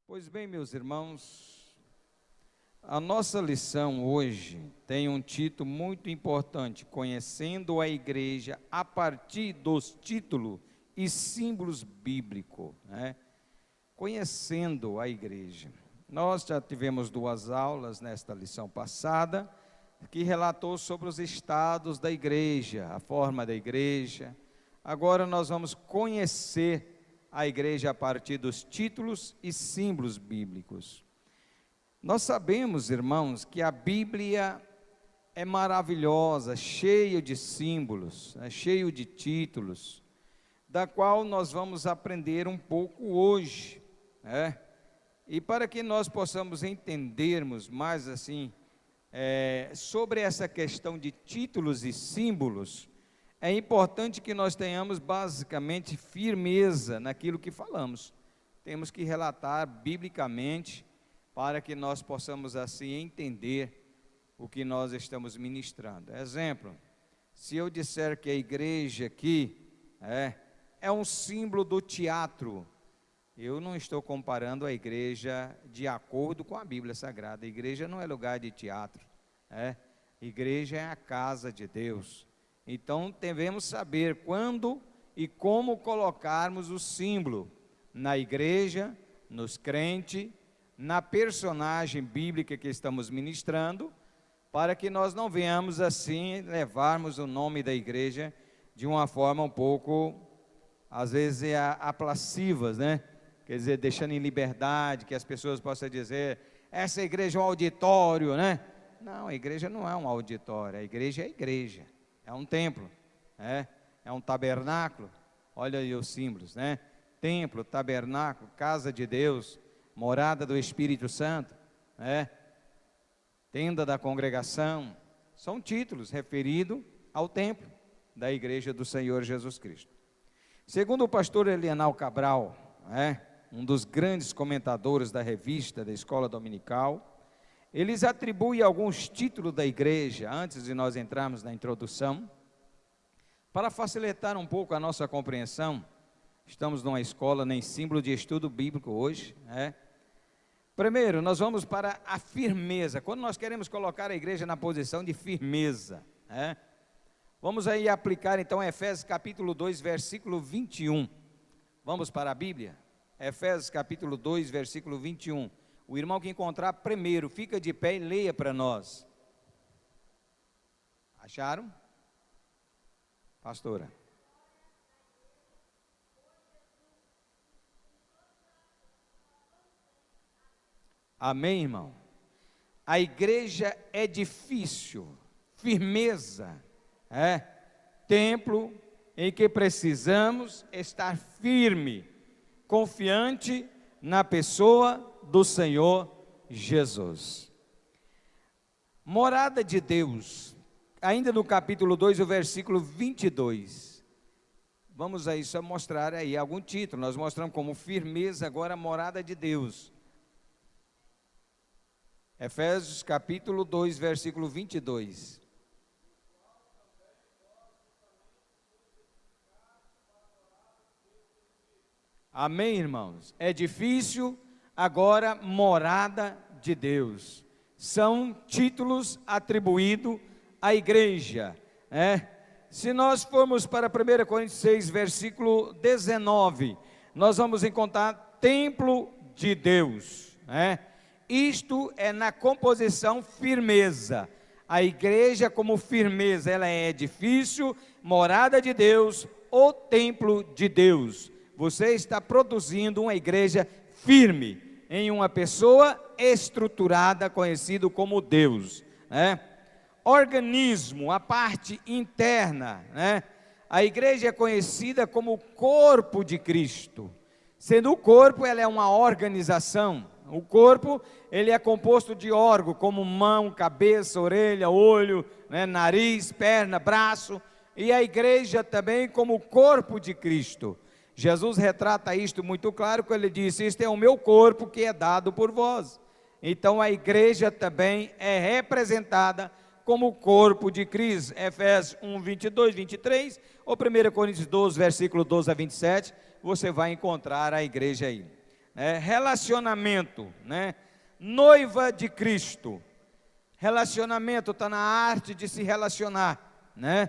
Pois bem, meus irmãos, a nossa lição hoje tem um título muito importante: Conhecendo a Igreja a partir dos títulos e símbolos bíblicos, né? Conhecendo a Igreja. Nós já tivemos 2 aulas nesta lição passada, que relatou sobre os estados da Igreja, a forma da Igreja. Agora nós vamos conhecer a Igreja a partir dos títulos e símbolos bíblicos. Nós sabemos, irmãos, que a Bíblia é maravilhosa, cheia de símbolos, cheio de títulos, da qual nós vamos aprender um pouco hoje, né? E para que nós possamos entendermos mais assim, sobre essa questão de títulos e símbolos, é importante que nós tenhamos basicamente firmeza naquilo que falamos. Temos que relatar biblicamente para que nós possamos assim entender o que nós estamos ministrando. Exemplo, se eu disser que a igreja aqui é um símbolo do teatro, eu não estou comparando a igreja de acordo com a Bíblia Sagrada. A igreja não é lugar de teatro, igreja é a casa de Deus. Então devemos saber quando e como colocarmos o símbolo na igreja, nos crentes, na personagem bíblica que estamos ministrando, para que nós não venhamos assim levarmos o nome da igreja de uma forma um pouco, às vezes, aplacivas, né? Quer dizer, deixando em liberdade, que as pessoas possam dizer, essa igreja é um auditório, né? Não, a igreja não é um auditório, a igreja, é um templo, é um tabernáculo. Olha aí os símbolos, né? Templo, tabernáculo, casa de Deus, morada do Espírito Santo, tenda da congregação, são títulos referidos ao templo da igreja do Senhor Jesus Cristo. Segundo o pastor Elianal Cabral, um dos grandes comentadores da revista da Escola Dominical, eles atribuem alguns títulos da igreja, antes de nós entrarmos na introdução, para facilitar um pouco a nossa compreensão. Estamos numa escola nem símbolo de estudo bíblico hoje, Primeiro, nós vamos para a firmeza. Quando nós queremos colocar a igreja na posição de firmeza, vamos aí aplicar então Efésios capítulo 2, versículo 21. Vamos para a Bíblia? Efésios capítulo 2, versículo 21. O irmão que encontrar primeiro, fica de pé e leia para nós. Acharam? Pastora. Amém, irmão? A igreja é edifício, firmeza, templo em que precisamos estar firme, confiante na pessoa do Senhor Jesus. Morada de Deus, ainda no capítulo 2, o versículo 22. Vamos aí só mostrar aí algum título. Nós mostramos como firmeza, agora morada de Deus. Efésios capítulo 2, versículo 22. Amém, irmãos? Edifício, agora morada de Deus. São títulos atribuídos à igreja, Se nós formos para 1 Coríntios 6, versículo 19, nós vamos encontrar templo de Deus, Isto é na composição firmeza. A igreja como firmeza, ela é edifício, morada de Deus, ou templo de Deus. Você está produzindo uma igreja firme, em uma pessoa estruturada, conhecido como Deus, Organismo, a parte interna, A igreja é conhecida como o corpo de Cristo. Sendo o corpo, ela é uma organização. O corpo, ele é composto de órgãos, como mão, cabeça, orelha, olho, nariz, perna, braço. E a igreja também como o corpo de Cristo. Jesus retrata isto muito claro, quando ele disse, este é o meu corpo que é dado por vós. Então a igreja também é representada como o corpo de Cristo. Efésios 1, 22, 23, ou 1 Coríntios 12, versículo 12 a 27, você vai encontrar a igreja aí. relacionamento, né? Noiva de Cristo. Relacionamento está na arte de se relacionar, né?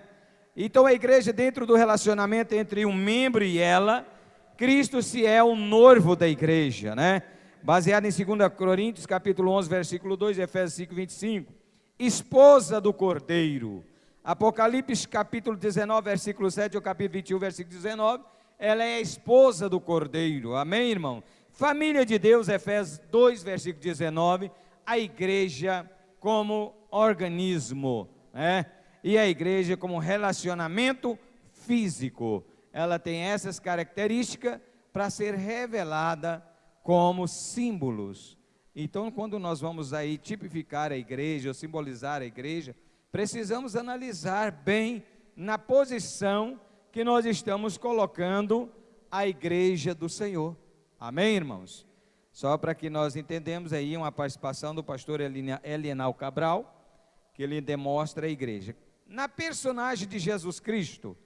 Então a igreja, dentro do relacionamento entre um membro e ela, Cristo se é o noivo da igreja, né? Baseado em 2 Coríntios, capítulo 11, versículo 2, Efésios 5, 25. Esposa do Cordeiro. Apocalipse, capítulo 19, versículo 7, ou capítulo 21, versículo 19. Ela é a esposa do Cordeiro. Amém, irmão? Família de Deus, Efésios 2, versículo 19. A igreja como organismo, né? E a igreja como relacionamento físico. Ela tem essas características para ser revelada como símbolos. Então, quando nós vamos aí tipificar a igreja, ou simbolizar a igreja, precisamos analisar bem na posição que nós estamos colocando a igreja do Senhor. Amém, irmãos? Só para que nós entendamos aí uma participação do pastor Elienal Cabral, que ele demonstra a igreja. Na personagem de Jesus Cristo,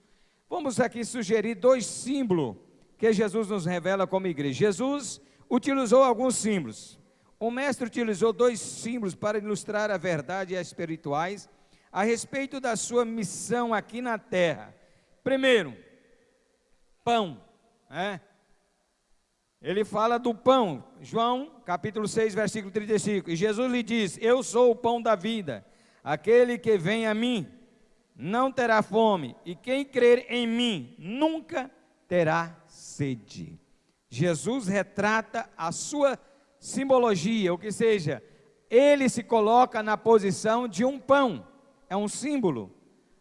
vamos aqui sugerir 2 símbolos que Jesus nos revela como igreja. Jesus utilizou alguns símbolos. O mestre utilizou 2 símbolos para ilustrar a verdade e as espirituais a respeito da sua missão aqui na terra. Primeiro, pão, né? Ele fala do pão, João capítulo 6, versículo 35, e Jesus lhe diz: eu sou o pão da vida, aquele que vem a mim não terá fome, e quem crer em mim nunca terá sede. Jesus retrata a sua simbologia, ou que seja, ele se coloca na posição de um pão, é um símbolo.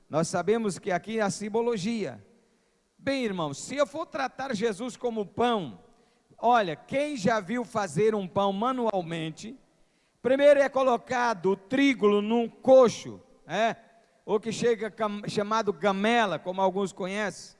Nós sabemos que aqui é a simbologia. Bem, irmãos, se eu for tratar Jesus como pão, olha, quem já viu fazer um pão manualmente, primeiro é colocado o trigo num coxo, ou que chega chamado gamela, como alguns conhecem.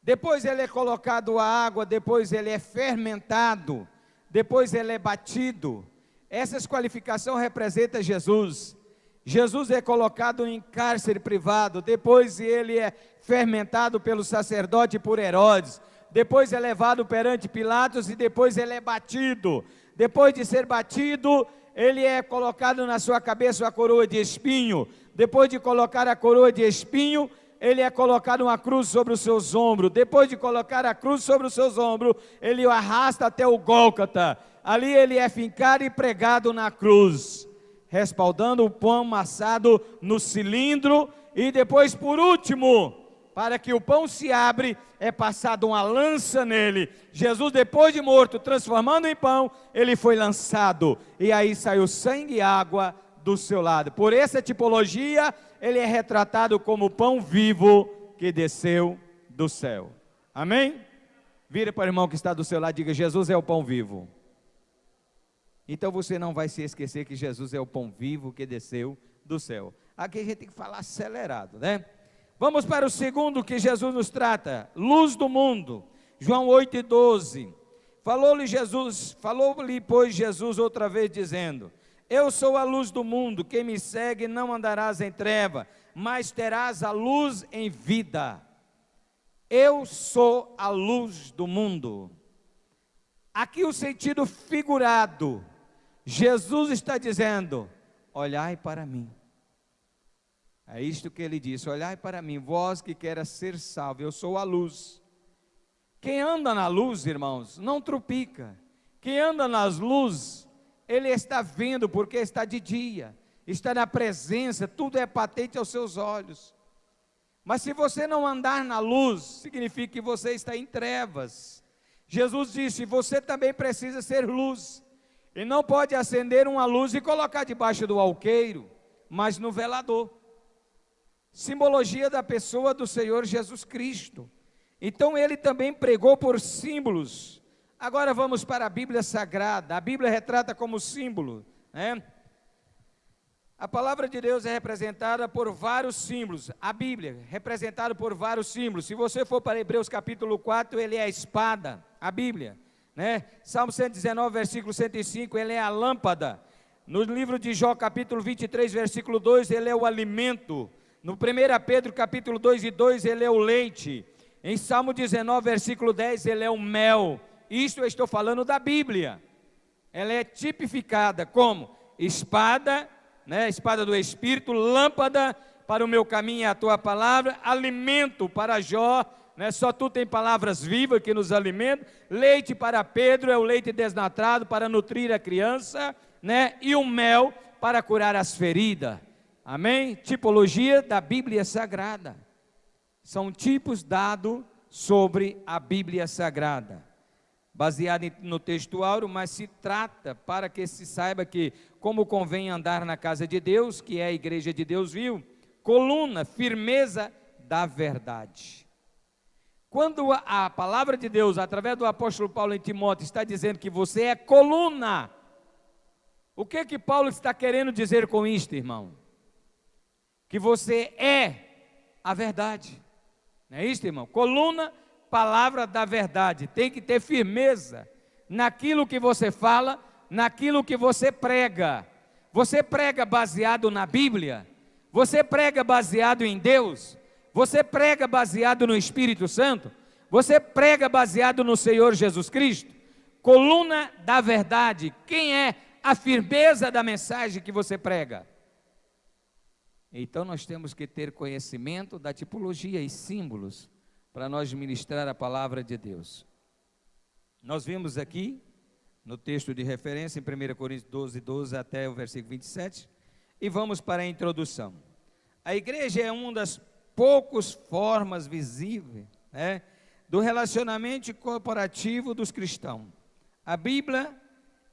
Depois ele é colocado a água, depois ele é fermentado, depois ele é batido. Essas qualificações representam Jesus. Jesus é colocado em cárcere privado, depois ele é fermentado pelo sacerdote por Herodes, depois é levado perante Pilatos e depois ele é batido. Depois de ser batido, ele é colocado na sua cabeça a coroa de espinho. Depois de colocar a coroa de espinho, ele é colocado uma cruz sobre os seus ombros. Depois de colocar a cruz sobre os seus ombros, ele o arrasta até o Gólgota. Ali ele é fincado e pregado na cruz, respaldando o pão amassado no cilindro. E depois, por último, para que o pão se abre, é passado uma lança nele. Jesus, depois de morto, transformando em pão, ele foi lançado, e aí saiu sangue e água do seu lado. Por essa tipologia, ele é retratado como pão vivo que desceu do céu. Amém? Vira para o irmão que está do seu lado e diga: Jesus é o pão vivo. Então você não vai se esquecer que Jesus é o pão vivo que desceu do céu. Aqui a gente tem que falar acelerado, né? Vamos para o segundo que Jesus nos trata, luz do mundo. João 8:12. Falou-lhe, pois, Jesus outra vez, dizendo: eu sou a luz do mundo, quem me segue não andarás em treva, mas terás a luz em vida. Eu sou a luz do mundo. Aqui o sentido figurado, Jesus está dizendo: olhai para mim. É isto que ele disse: olhai para mim, vós que queres ser salvo, eu sou a luz. Quem anda na luz, irmãos, não trupica. Quem anda nas luzes, ele está vendo porque está de dia, está na presença, tudo é patente aos seus olhos. Mas se você não andar na luz, significa que você está em trevas. Jesus disse: você também precisa ser luz, e não pode acender uma luz e colocar debaixo do alqueiro, mas no velador. Simbologia da pessoa do Senhor Jesus Cristo. Então ele também pregou por símbolos. Agora vamos para a Bíblia Sagrada. A Bíblia retrata como símbolo, né? A palavra de Deus é representada por vários símbolos. A Bíblia é representada por vários símbolos. Se você for para Hebreus capítulo 4, ele é a espada, a Bíblia, né? Salmo 119, versículo 105, ele é a lâmpada. No livro de Jó capítulo 23, versículo 2, ele é o alimento. No 1 Pedro capítulo 2 e 2, ele é o leite. Em Salmo 19, versículo 10, ele é o mel. Isto eu estou falando da Bíblia. Ela é tipificada como espada, né? Espada do Espírito, lâmpada para o meu caminho é a tua palavra, alimento para Jó, né? Só tu tem palavras vivas que nos alimentam, leite para Pedro, é o leite desnaturado para nutrir a criança, né? E o mel para curar as feridas. Amém? Tipologia da Bíblia Sagrada. São tipos dados sobre a Bíblia Sagrada, baseado no texto áureo, mas se trata para que se saiba que, como convém andar na casa de Deus, que é a igreja de Deus viu, coluna, firmeza da verdade. Quando a palavra de Deus, através do apóstolo Paulo em Timóteo, está dizendo que você é coluna, o que Paulo está querendo dizer com isto, irmão? Que você é a verdade, não é isso, irmão? Coluna, palavra da verdade, tem que ter firmeza naquilo que você fala, naquilo que você prega. Você prega baseado na Bíblia? Você prega baseado em Deus? Você prega baseado no Espírito Santo? Você prega baseado no Senhor Jesus Cristo? Coluna da verdade, quem é a firmeza da mensagem que você prega? Então nós temos que ter conhecimento da tipologia e símbolos para nós ministrar a palavra de Deus. Nós vimos aqui, no texto de referência, em 1 Coríntios 12, 12 até o versículo 27, e vamos para a introdução. A igreja é uma das poucas formas visíveis, né, do relacionamento corporativo dos cristãos. A Bíblia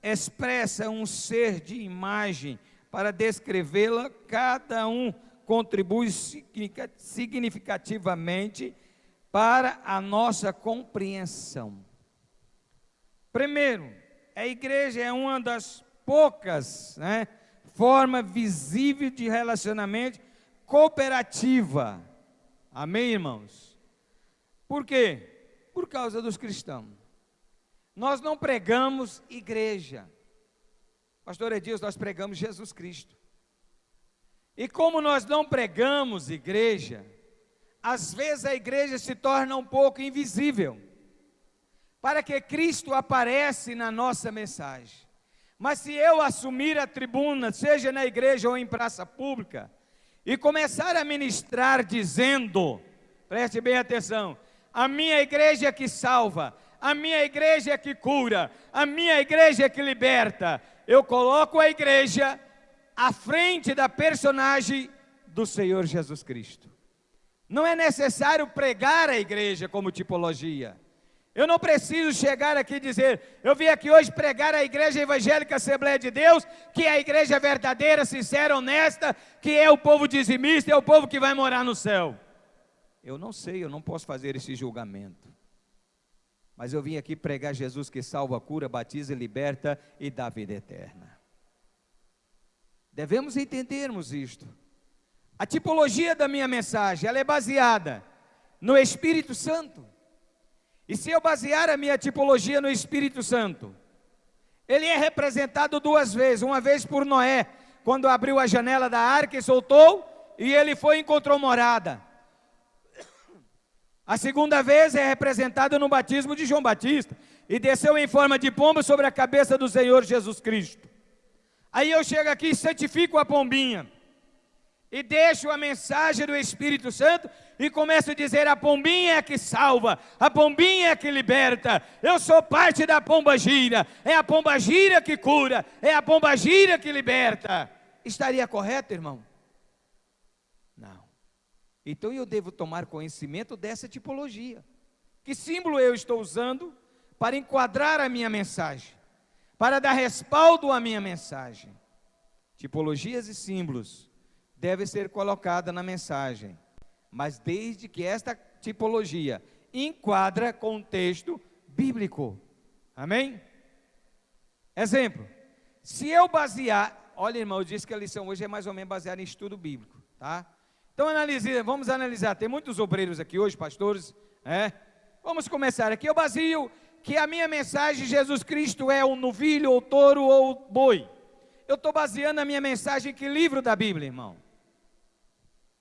expressa um ser de imagem. Para descrevê-la, cada um contribui significativamente para a nossa compreensão. Primeiro, a igreja é uma das poucas, né, formas visíveis de relacionamento cooperativa. Amém, irmãos? Por quê? Por causa dos cristãos. Nós não pregamos igreja. Pastor Edilson, nós pregamos Jesus Cristo. E como nós não pregamos igreja, às vezes a igreja se torna um pouco invisível, para que Cristo aparece na nossa mensagem. Mas se eu assumir a tribuna, seja na igreja ou em praça pública, e começar a ministrar dizendo, preste bem atenção, a minha igreja é que salva, a minha igreja é que cura, a minha igreja é que liberta, eu coloco a igreja à frente da personagem do Senhor Jesus Cristo. Não é necessário pregar a igreja como tipologia. Eu não preciso chegar aqui e dizer, eu vim aqui hoje pregar a igreja evangélica Assembleia de Deus, que é a igreja verdadeira, sincera, honesta, que é o povo dizimista, é o povo que vai morar no céu. Eu não sei, eu não posso fazer esse julgamento. Mas eu vim aqui pregar Jesus que salva, cura, batiza, liberta e dá vida eterna. Devemos entendermos isto. A tipologia da minha mensagem, ela é baseada no Espírito Santo. E se eu basear a minha tipologia no Espírito Santo, ele é representado duas vezes. Uma vez por Noé, quando abriu a janela da arca e soltou, e ele foi e encontrou morada. A segunda vez é representada no batismo de João Batista, e desceu em forma de pomba sobre a cabeça do Senhor Jesus Cristo. Aí eu chego aqui e santifico a pombinha, e deixo a mensagem do Espírito Santo, e começo a dizer, a pombinha é que salva, a pombinha é que liberta, eu sou parte da pombagira, é a pombagira que cura, é a pombagira que liberta. Estaria correto, irmão? Não. Então eu devo tomar conhecimento dessa tipologia. Que símbolo eu estou usando para enquadrar a minha mensagem, para dar respaldo à minha mensagem? Tipologias e símbolos devem ser colocadas na mensagem, mas desde que esta tipologia enquadra contexto bíblico. Amém? Exemplo, se eu basear, olha, irmão, eu disse que a lição hoje é mais ou menos baseada em estudo bíblico, tá? Então vamos analisar, tem muitos obreiros aqui hoje, pastores, vamos começar aqui. Eu baseio que a minha mensagem, Jesus Cristo é o novilho, ou touro, ou boi. Eu estou baseando a minha mensagem em que livro da Bíblia, irmão?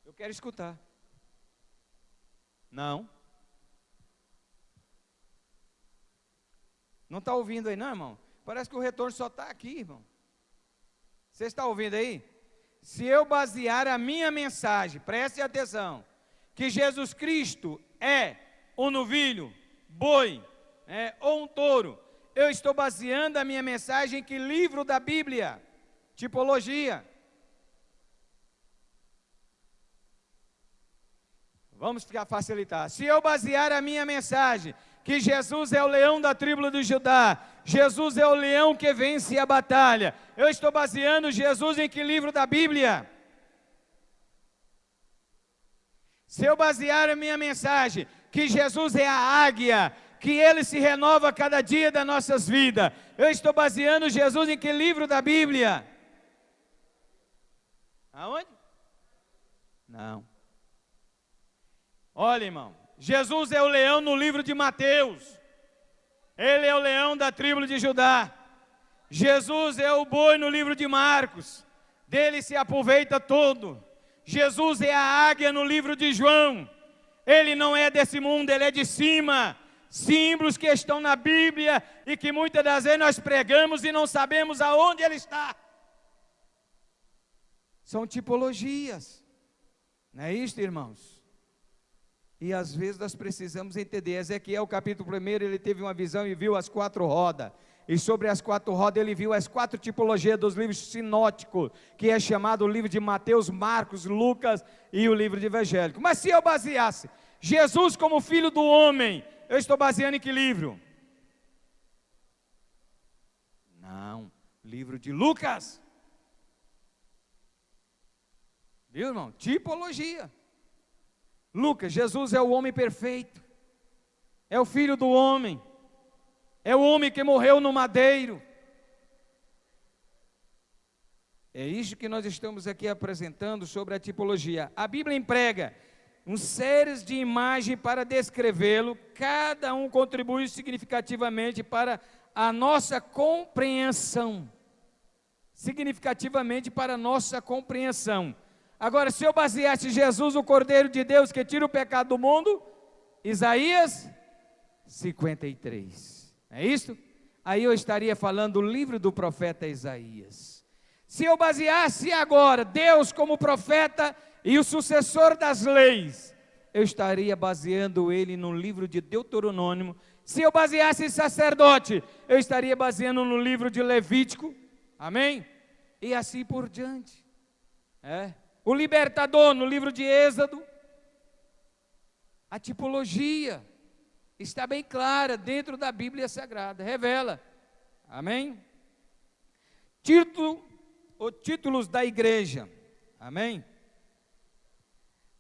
Eu quero escutar. Não. Não está ouvindo aí não, irmão? Parece que o retorno só está aqui, irmão. Você está ouvindo aí? Se eu basear a minha mensagem, preste atenção, que Jesus Cristo é um novilho, boi, ou um touro, eu estou baseando a minha mensagem em que livro da Bíblia? Tipologia. Vamos facilitar. Se eu basear a minha mensagem que Jesus é o leão da tribo de Judá, Jesus é o leão que vence a batalha, eu estou baseando Jesus em que livro da Bíblia? Se eu basear a minha mensagem que Jesus é a águia, que Ele se renova a cada dia das nossas vidas, eu estou baseando Jesus em que livro da Bíblia? Aonde? Não. Olha, irmão, Jesus é o leão no livro de Mateus. Ele é o leão da tribo de Judá. Jesus é o boi no livro de Marcos. Dele se aproveita todo. Jesus é a águia no livro de João. Ele não é desse mundo, ele é de cima. Símbolos que estão na Bíblia e que muitas das vezes nós pregamos e não sabemos aonde ele está. São tipologias. Não é isso, irmãos? E às vezes nós precisamos entender. Ezequiel capítulo 1, ele teve uma visão e viu as 4 rodas. E sobre as 4 rodas ele viu as 4 tipologias dos livros sinóticos, que é chamado o livro de Mateus, Marcos, Lucas e o livro de Evangélico. Mas se eu baseasse Jesus como filho do homem, eu estou baseando em que livro? Não, livro de Lucas. Viu, irmão? Tipologia. Lucas, Jesus é o homem perfeito, é o filho do homem, é o homem que morreu no madeiro. É isso que nós estamos aqui apresentando sobre a tipologia. A Bíblia emprega uns séries de imagens para descrevê-lo, cada um contribui significativamente para a nossa compreensão. Significativamente para a nossa compreensão. Agora, se eu baseasse Jesus, o Cordeiro de Deus que tira o pecado do mundo, Isaías 53, é isso? Aí eu estaria falando do livro do profeta Isaías. Se eu baseasse agora Deus como profeta e o sucessor das leis, eu estaria baseando ele no livro de Deuteronômio. Se eu baseasse sacerdote, eu estaria baseando no livro de Levítico, amém? E assim por diante, o libertador no livro de Êxodo. A tipologia está bem clara dentro da Bíblia Sagrada, revela, amém? Títulos da igreja, amém?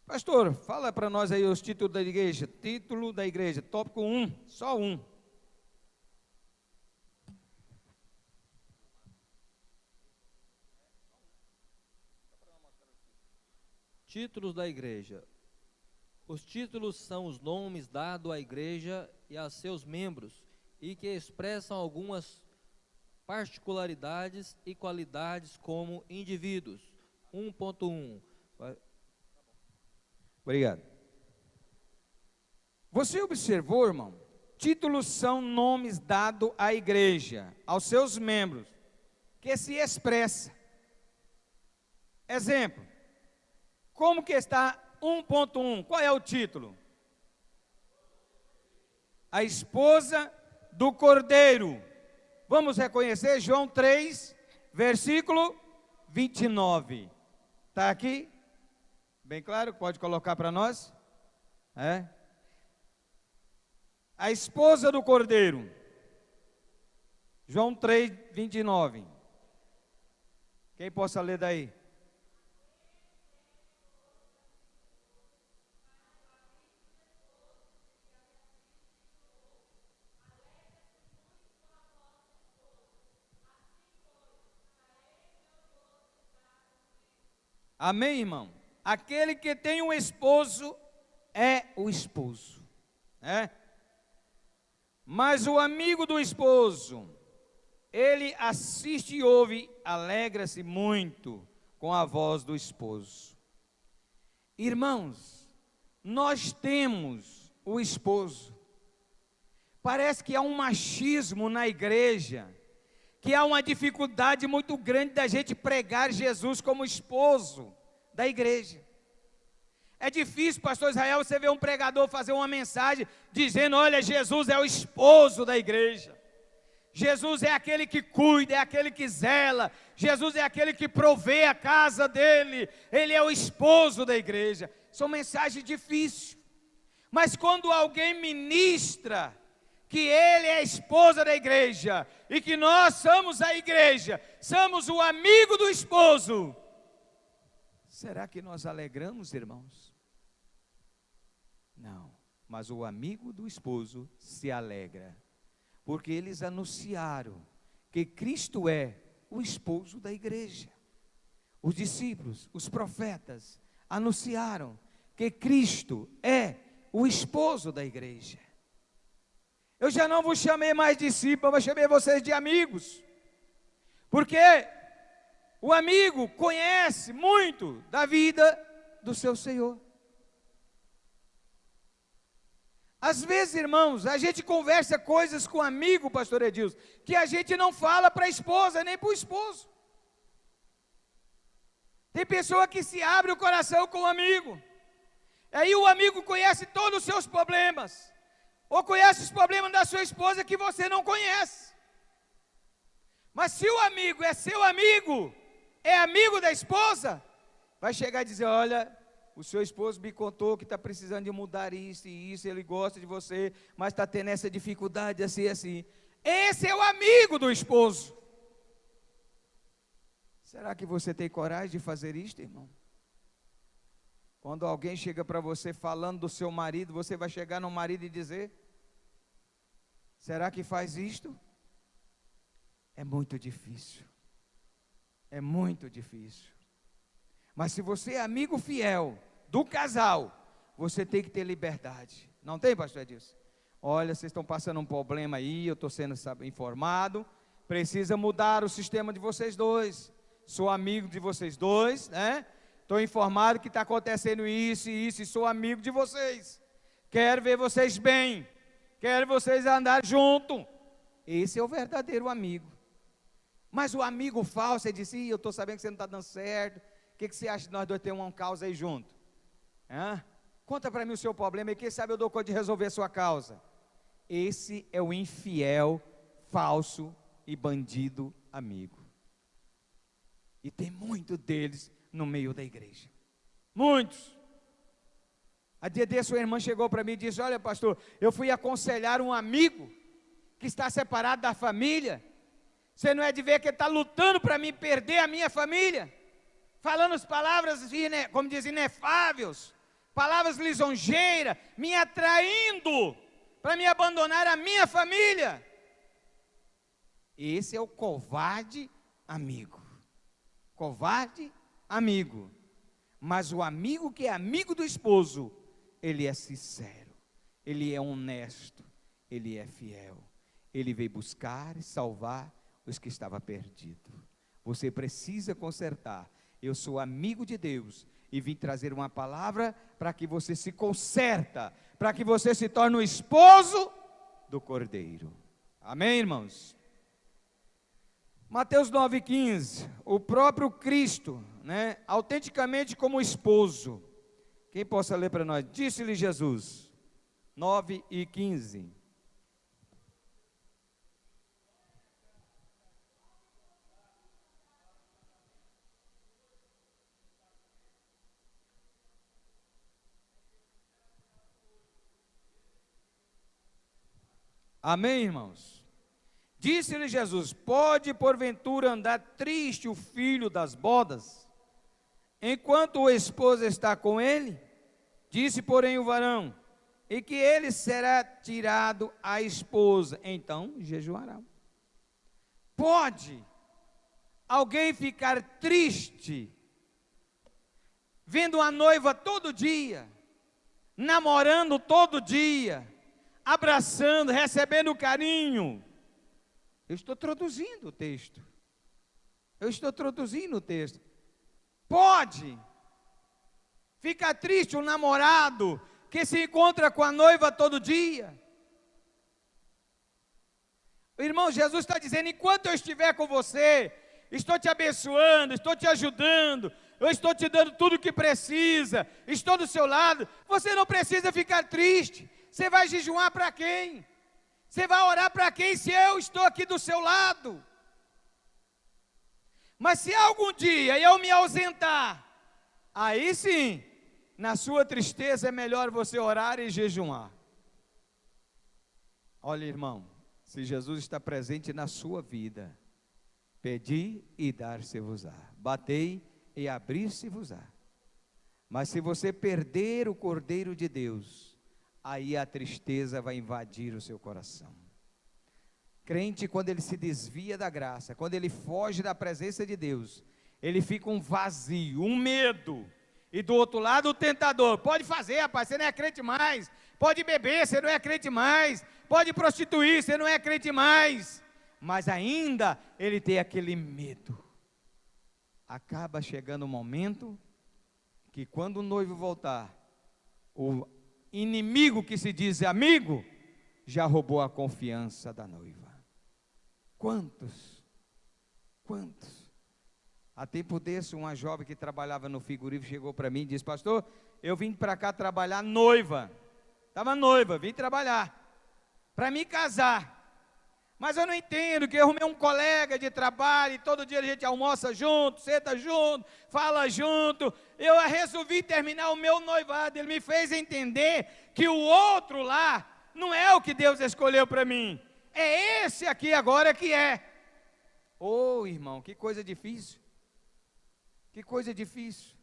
Pastor, fala para nós aí os títulos da igreja. Título da igreja, tópico 1, só um. Títulos da igreja. Os títulos são os nomes dados à igreja e a seus membros e que expressam algumas particularidades e qualidades como indivíduos. 1.1. Obrigado. Você observou, irmão? Títulos são nomes dados à igreja, aos seus membros, que se expressa. Exemplo. Como que está 1.1? Qual é o título? A esposa do Cordeiro. Vamos reconhecer João 3, versículo 29. Está aqui? Bem claro, pode colocar para nós? A esposa do Cordeiro. João 3, 29. Quem possa ler daí? Amém, irmão? Aquele que tem um esposo é o esposo, Mas o amigo do esposo, ele assiste e ouve, alegra-se muito com a voz do esposo. Irmãos, nós temos o esposo, Parece que há um machismo na igreja, que há uma dificuldade muito grande da gente pregar Jesus como esposo da igreja. É difícil, pastor Israel, você ver um pregador fazer uma mensagem dizendo: olha, Jesus é o esposo da igreja. Jesus é aquele que cuida, é aquele que zela. Jesus é aquele que provê a casa dele. Ele é o esposo da igreja. São mensagens difíceis. Mas quando alguém ministra que ele é a esposa da igreja e que nós somos a igreja, somos o amigo do esposo, será que nós alegramos, irmãos? Não, mas o amigo do esposo se alegra, porque eles anunciaram que Cristo é o esposo da igreja. Os discípulos, os profetas, anunciaram que Cristo é o esposo da igreja. Eu já não vos chamei mais discípulos, mas chamei vocês de amigos, porque o amigo conhece muito da vida do seu Senhor. Às vezes, irmãos, a gente conversa coisas com amigo, pastor Edilson, que a gente não fala para a esposa, nem para o esposo. Tem pessoa que se abre o coração com o amigo, aí o amigo conhece todos os seus problemas, ou conhece os problemas da sua esposa que você não conhece. Mas se o amigo é seu amigo, é amigo da esposa, vai chegar e dizer: olha, o seu esposo me contou que está precisando de mudar isso e isso, ele gosta de você, mas está tendo essa dificuldade assim e assim. Esse é o amigo do esposo. Será que você tem coragem de fazer isto, irmão? Quando alguém chega para você falando do seu marido, você vai chegar no marido e dizer: será que faz isto? É muito difícil. É muito difícil. Mas se você é amigo fiel do casal, você tem que ter liberdade. Não tem, pastor Edilson? Olha, vocês estão passando um problema aí, eu estou sendo informado, precisa mudar o sistema de vocês dois. Sou amigo de vocês dois, né? Estou informado que está acontecendo isso e isso, e sou amigo de vocês. Quero ver vocês bem, quero vocês andar junto. Esse é o verdadeiro amigo. Mas o amigo falso, ele disse: eu estou sabendo que você não está dando certo, o que você acha de nós dois ter uma causa aí junto? Conta para mim o seu problema e quem sabe eu dou conta de resolver a sua causa. Esse é o infiel, falso e bandido amigo. E tem muito deles no meio da igreja. Muitos. A dia desse sua irmã chegou para mim e disse: olha, pastor, eu fui aconselhar um amigo que está separado da família. Você não é de ver que ele está lutando para mim perder a minha família? Falando as palavras, como dizem, inefáveis, palavras lisonjeiras, me atraindo para me abandonar a minha família. Esse é o covarde amigo. Covarde amigo. Mas o amigo que é amigo do esposo, ele é sincero, ele é honesto, ele é fiel. Ele veio buscar e salvar os que estavam perdidos. Você precisa consertar. Eu sou amigo de Deus e vim trazer uma palavra para que você se conserta, para que você se torne o esposo do Cordeiro. Amém, irmãos? Mateus 9,15, o próprio Cristo, autenticamente como esposo. Quem possa ler para nós? Disse-lhe Jesus, 9:15. Amém, irmãos? Disse-lhe Jesus: pode porventura andar triste o filho das bodas, enquanto o esposo está com ele? Disse, porém, o varão: e que ele será tirado à esposa, então jejuará. Pode alguém ficar triste, vendo a noiva todo dia, namorando todo dia, abraçando, recebendo carinho? Eu estou traduzindo o texto. Pode ficar triste um namorado que se encontra com a noiva todo dia? Irmão, Jesus está dizendo, enquanto eu estiver com você, estou te abençoando, estou te ajudando, eu estou te dando tudo o que precisa, estou do seu lado, você não precisa ficar triste. Você vai jejuar para quem? Você vai orar para quem se eu estou aqui do seu lado? Mas se algum dia eu me ausentar, aí sim, na sua tristeza é melhor você orar e jejuar. Olha, irmão, se Jesus está presente na sua vida, pedi e dar-se-vos-á, batei e abrir-se-vos-á. Mas se você perder o Cordeiro de Deus, aí a tristeza vai invadir o seu coração. Crente, quando ele se desvia da graça, quando ele foge da presença de Deus, ele fica um vazio, um medo. E do outro lado o tentador, pode fazer, rapaz, você não é crente mais. Pode beber, você não é crente mais. Pode prostituir, você não é crente mais. Mas ainda ele tem aquele medo. Acaba chegando um momento que quando o noivo voltar, o inimigo que se diz amigo, já roubou a confiança da noiva. Quantos? Há tempo desse, uma jovem que trabalhava no frigorífico chegou para mim e disse, pastor, eu vim para cá trabalhar noiva. Estava noiva, vim trabalhar, para me casar. Mas eu não entendo, que eu arrumei um colega de trabalho, e todo dia a gente almoça junto, senta junto, fala junto. Eu resolvi terminar o meu noivado. Ele me fez entender que o outro lá não é o que Deus escolheu para mim. É esse aqui agora que é. Ô irmão, que coisa difícil. Que coisa difícil.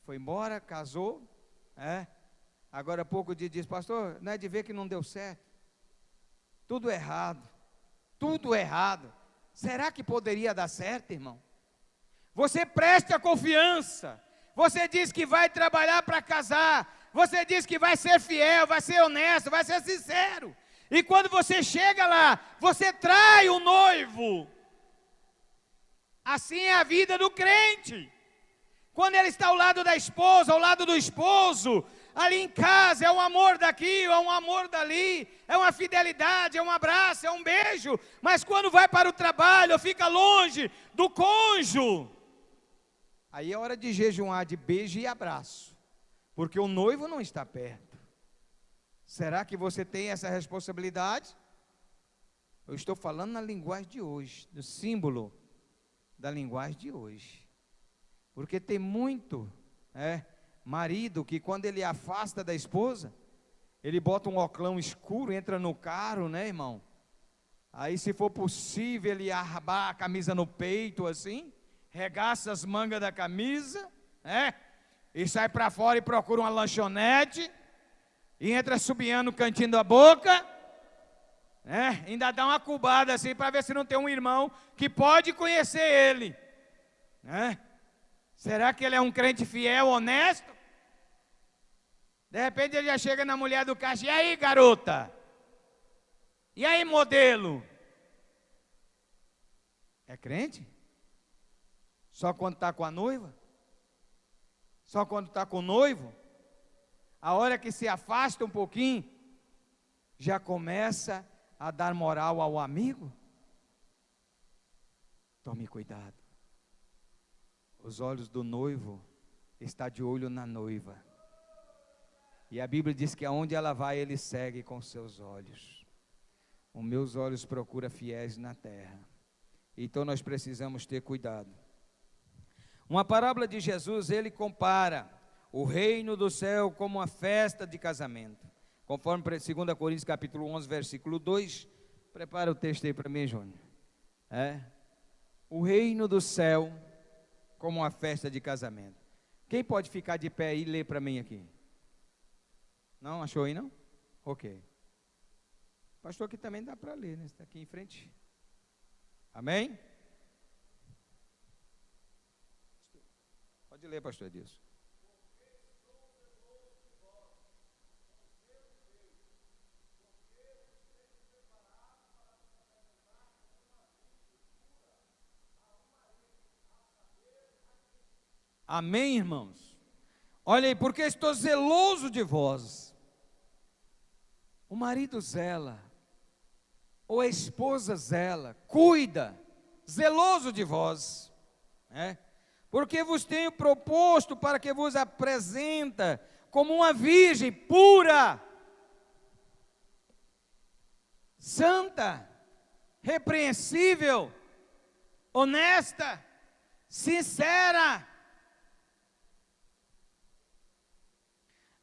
Foi embora, casou, agora há pouco dia disse, pastor, não é de ver que não deu certo. Tudo errado. Será que poderia dar certo, irmão? Você presta confiança. Você diz que vai trabalhar para casar. Você diz que vai ser fiel, vai ser honesto, vai ser sincero. E quando você chega lá, você trai o noivo. Assim é a vida do crente. Quando ele está ao lado da esposa, ao lado do esposo, ali em casa, é um amor daqui, é um amor dali, é uma fidelidade, é um abraço, é um beijo. Mas quando vai para o trabalho, fica longe do cônjuge, aí é hora de jejuar de beijo e abraço, porque o noivo não está perto. Será que você tem essa responsabilidade? Eu estou falando na linguagem de hoje, no símbolo da linguagem de hoje. Porque tem muito marido que quando ele afasta da esposa, ele bota um óculos escuro, entra no carro, né, irmão? Aí, se for possível, ele arraba a camisa no peito, assim, regaça as mangas da camisa, e sai para fora e procura uma lanchonete, e entra subiando o cantinho da boca, ainda dá uma cubada assim, para ver se não tem um irmão que pode conhecer ele, Será que ele é um crente fiel, honesto? De repente ele já chega na mulher do caixa, e aí, garota? E aí, modelo? É crente? Só quando está com a noiva? Só quando está com o noivo? A hora que se afasta um pouquinho, já começa a dar moral ao amigo? Tome cuidado. Os olhos do noivo estão de olho na noiva. E a Bíblia diz que aonde ela vai, ele segue com seus olhos. Os meus olhos procuram fiéis na terra. Então nós precisamos ter cuidado. Uma parábola de Jesus, ele compara o reino do céu como uma festa de casamento. Conforme 2 Coríntios capítulo 11, versículo 2. Prepara o texto aí para mim, Júnior. O reino do céu como uma festa de casamento. Quem pode ficar de pé e ler para mim aqui? Não? Achou aí não? Ok. Pastor, aqui também dá para ler, né? Está aqui em frente. Amém? Pode ler, pastor Edilson. Amém, irmãos? Olha aí, porque estou zeloso de vós. O marido zela. ou a esposa zela, cuida, zeloso de vós, né? Porque vos tenho proposto para que vos apresenta como uma virgem pura, santa, repreensível, honesta, sincera.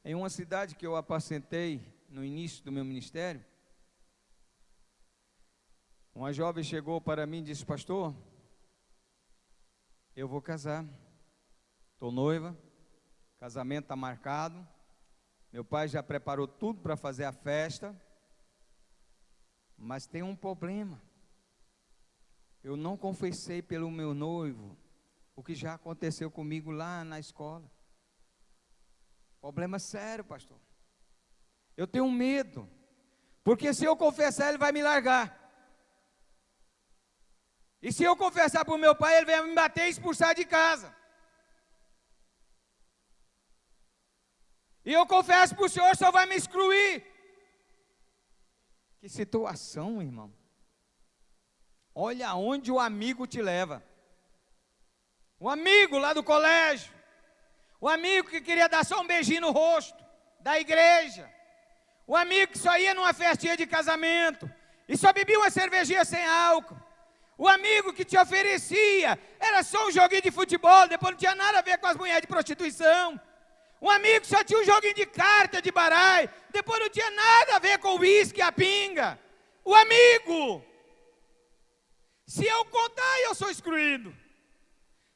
Em uma cidade que eu apacentei no início do meu ministério, uma jovem chegou para mim e disse: pastor, eu vou casar, estou noiva, casamento está marcado, meu pai já preparou tudo para fazer a festa, mas tem um problema, eu não confessei pelo meu noivo o que já aconteceu comigo lá na escola. Problema sério, pastor. Eu tenho medo, porque se eu confessar, ele vai me largar. E se eu confessar para o meu pai, ele vai me bater e expulsar de casa. E eu confesso para o senhor, o senhor vai me excluir. Que situação, irmão. Olha aonde o amigo te leva. O amigo lá do colégio. O amigo que queria dar só um beijinho no rosto, da igreja. O amigo que só ia numa festinha de casamento e só bebia uma cervejinha sem álcool. O amigo que te oferecia, era só um joguinho de futebol, depois não tinha nada a ver com as mulheres de prostituição. Um amigo que só tinha um joguinho de carta, de baralho, depois não tinha nada a ver com o uísque, a pinga. O amigo. Se eu contar, eu sou excluído.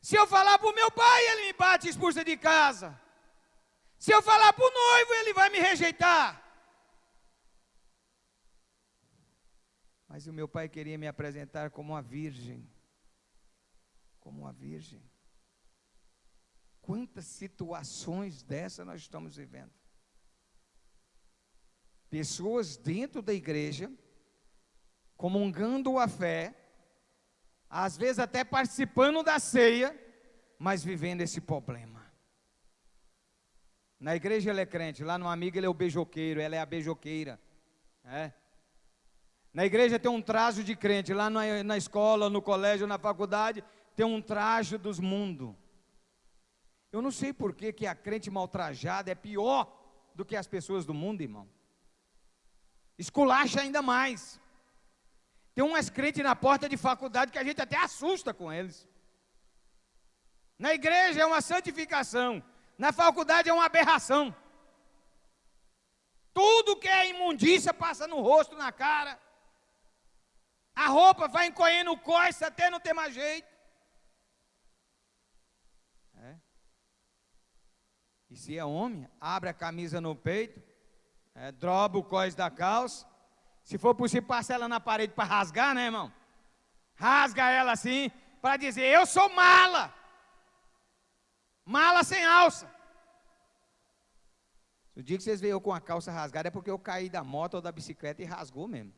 Se eu falar para o meu pai, ele me bate e expulsa de casa. Se eu falar para o noivo, ele vai me rejeitar. Mas o meu pai queria me apresentar como uma virgem. Como uma virgem. Quantas situações dessas nós estamos vivendo? Pessoas dentro da igreja, comungando a fé, às vezes até participando da ceia, mas vivendo esse problema. Na igreja ele é crente, lá no amigo ele é o beijoqueiro, ela é a beijoqueira. Na igreja tem um trajo de crente, lá na escola, no colégio, na faculdade, tem um trajo dos mundos. Eu não sei por que a crente mal trajada é pior do que as pessoas do mundo, irmão. Esculacha ainda mais. Tem umas crentes na porta de faculdade que a gente até assusta com eles. Na igreja é uma santificação, na faculdade é uma aberração. Tudo que é imundícia passa no rosto, na cara. A roupa vai encolhendo o coice até não ter mais jeito. E se é homem, abre a camisa no peito, droba o coice da calça. Se for possível, passa ela na parede para rasgar, né, irmão? Rasga ela assim, para dizer: eu sou mala. Mala sem alça. O dia que vocês veem eu com a calça rasgada é porque eu caí da moto ou da bicicleta e rasgou mesmo.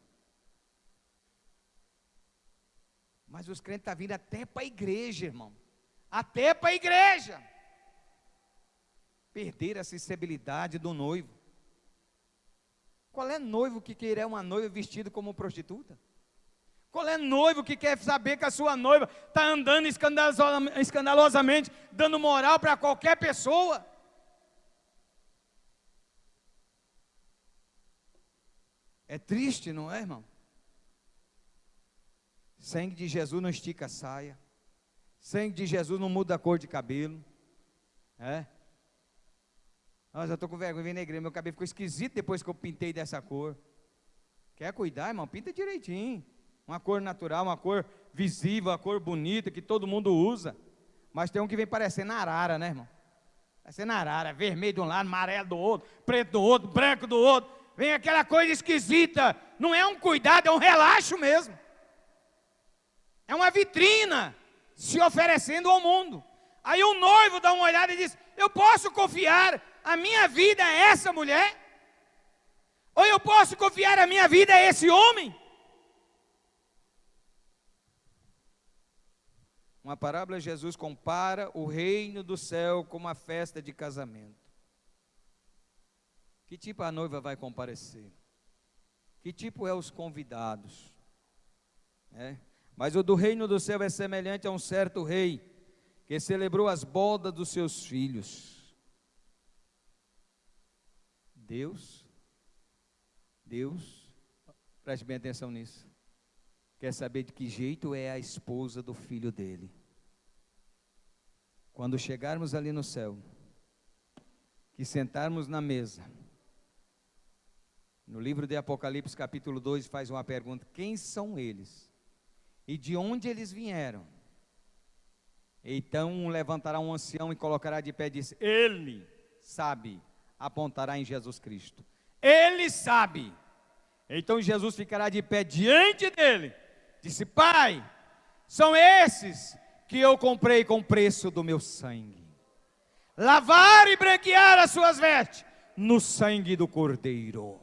Mas os crentes estão vindo até para a igreja, irmão. Até para a igreja. Perder a sensibilidade do noivo. Qual é noivo que quer uma noiva vestida como prostituta? Qual é noivo que quer saber que a sua noiva está andando escandalosamente, dando moral para qualquer pessoa? É triste, não é, irmão? Sangue de Jesus não estica a saia. Sangue de Jesus não muda a cor de cabelo. Nossa, eu estou com vergonha de vir na igreja, meu cabelo ficou esquisito depois que eu pintei dessa cor. Quer cuidar, irmão? Pinta direitinho. Uma cor natural, uma cor visível, uma cor bonita, que todo mundo usa. Mas tem um que vem parecendo arara, né, irmão? Parecendo arara, vermelho de um lado, amarelo do outro, preto do outro, branco do outro. Vem aquela coisa esquisita. Não é um cuidado, é um relaxo mesmo. É uma vitrina se oferecendo ao mundo. Aí o noivo dá uma olhada e diz: eu posso confiar a minha vida a essa mulher? Ou eu posso confiar a minha vida a esse homem? Uma parábola, Jesus compara o reino do céu com uma festa de casamento. Que tipo a noiva vai comparecer? Que tipo é os convidados? Mas o do reino do céu é semelhante a um certo rei, que celebrou as bodas dos seus filhos. Deus, preste bem atenção nisso, quer saber de que jeito é a esposa do filho dele. Quando chegarmos ali no céu, que sentarmos na mesa, no livro de Apocalipse capítulo 2 faz uma pergunta: quem são eles? E de onde eles vieram? Então levantará um ancião e colocará de pé e diz: ele sabe, apontará em Jesus Cristo. Ele sabe. Então Jesus ficará de pé diante dele, disse: Pai, são esses que eu comprei com o preço do meu sangue. Lavar e branquear as suas vestes no sangue do Cordeiro.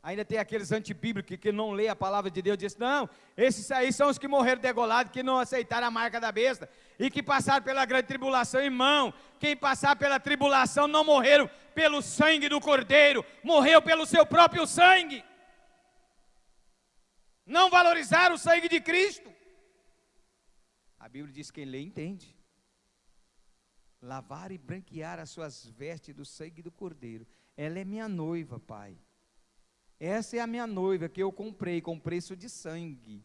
Ainda tem aqueles antibíblicos que não lê a palavra de Deus, diz: não, esses aí são os que morreram degolados, que não aceitaram a marca da besta, e que passaram pela grande tribulação. Irmão, quem passar pela tribulação não morreram pelo sangue do Cordeiro, morreu pelo seu próprio sangue. Não valorizaram o sangue de Cristo. A Bíblia diz: quem lê entende. Lavar e branquear as suas vestes do sangue do Cordeiro. Ela é minha noiva, Pai. Essa é a minha noiva que eu comprei com preço de sangue,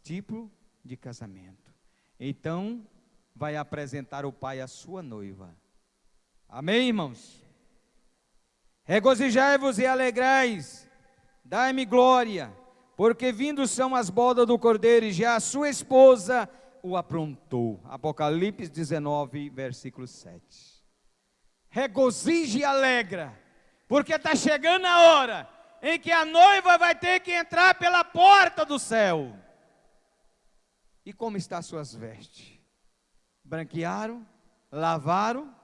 tipo de casamento. Então, vai apresentar o Pai a sua noiva. Amém, irmãos? Regozijai-vos e alegrais, dai-me glória, porque vindos são as bodas do Cordeiro, e já a sua esposa o aprontou. Apocalipse 19, versículo 7. Regozije e alegra, porque está chegando a hora em que a noiva vai ter que entrar pela porta do céu. E como estão as suas vestes? Branquearam? Lavaram?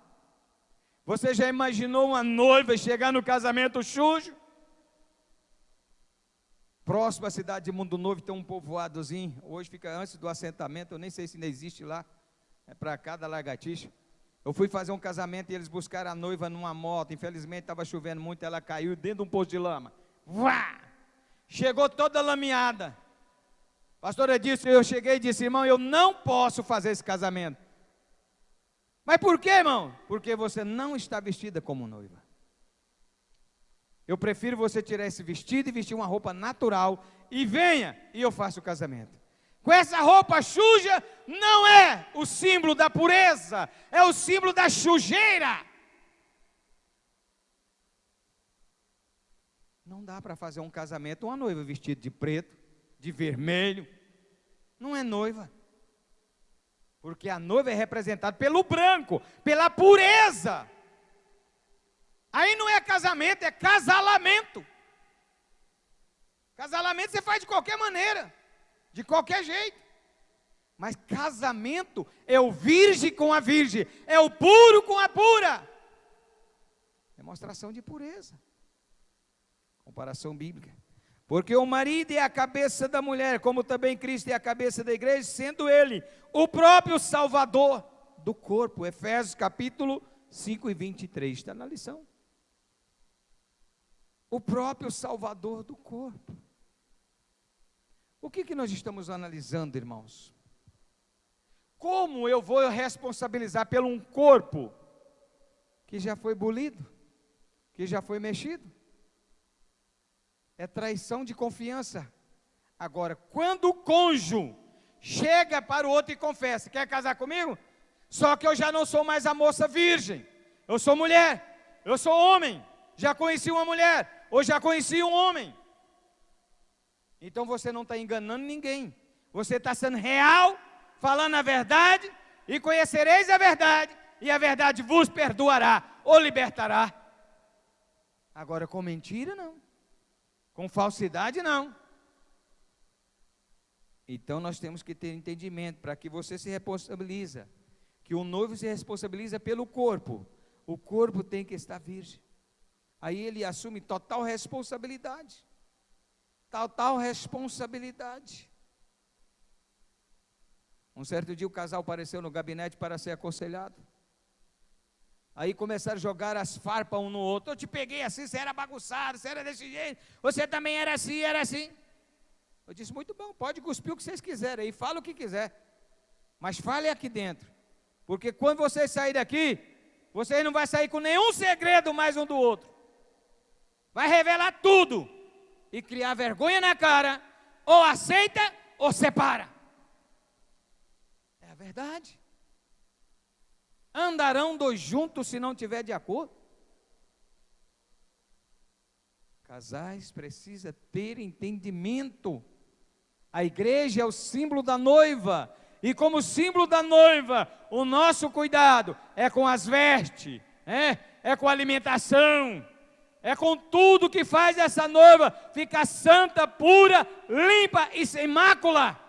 Você já imaginou uma noiva chegar no casamento sujo? Próximo à cidade de Mundo Novo tem um povoadozinho, hoje fica antes do assentamento, eu nem sei se ainda existe lá, é para cá da Lagartixa. Eu fui fazer um casamento e eles buscaram a noiva numa moto, infelizmente estava chovendo muito, ela caiu dentro de um poço de lama. Uá! Chegou toda lameada. Pastora disse, eu cheguei e disse: irmão, eu não posso fazer esse casamento. Mas por quê, irmão? Porque você não está vestida como noiva. Eu prefiro você tirar esse vestido e vestir uma roupa natural, e venha, e eu faço o casamento. Com essa roupa suja, não é o símbolo da pureza, é o símbolo da sujeira. Não dá para fazer um casamento, uma noiva vestida de preto, de vermelho, não é noiva. Porque a noiva é representada pelo branco, pela pureza. Aí não é casamento, é casalamento. Casalamento você faz de qualquer maneira, de qualquer jeito. Mas casamento é o virgem com a virgem, é o puro com a pura. Demonstração de pureza. Comparação bíblica. Porque o marido é a cabeça da mulher, como também Cristo é a cabeça da igreja, sendo ele o próprio Salvador do corpo. Efésios capítulo 5 e 23, está na lição. O próprio Salvador do corpo. O que nós estamos analisando, irmãos? Como eu vou responsabilizar pelo um corpo que já foi bolido, que já foi mexido? É traição de confiança. Agora, quando o cônjuge chega para o outro e confessa: quer casar comigo? Só que eu já não sou mais a moça virgem, eu sou mulher, eu sou homem, já conheci uma mulher, ou já conheci um homem. Então você não está enganando ninguém, você está sendo real, falando a verdade, e conhecereis a verdade, e a verdade vos perdoará, ou libertará. Agora com mentira não, com falsidade não. Então nós temos que ter entendimento, para que você se responsabilize, que o noivo se responsabiliza pelo corpo, o corpo tem que estar virgem. Aí ele assume total responsabilidade. Total responsabilidade. Um certo dia o casal apareceu no gabinete para ser aconselhado. Aí começaram a jogar as farpas um no outro. Eu te peguei assim, você era bagunçado, você era desse jeito, você também era assim, era assim. Eu disse, muito bom, pode cuspir o que vocês quiserem aí, fala o que quiser, mas fale aqui dentro, porque quando vocês saírem daqui, vocês não vão sair com nenhum segredo mais um do outro, vai revelar tudo, e criar vergonha na cara, ou aceita, ou separa, é a verdade. Andarão dois juntos se não tiver de acordo? Casais precisam ter entendimento. A igreja é o símbolo da noiva, e como símbolo da noiva, o nosso cuidado é com as vestes, é com a alimentação, é com tudo que faz essa noiva ficar santa, pura, limpa e sem mácula.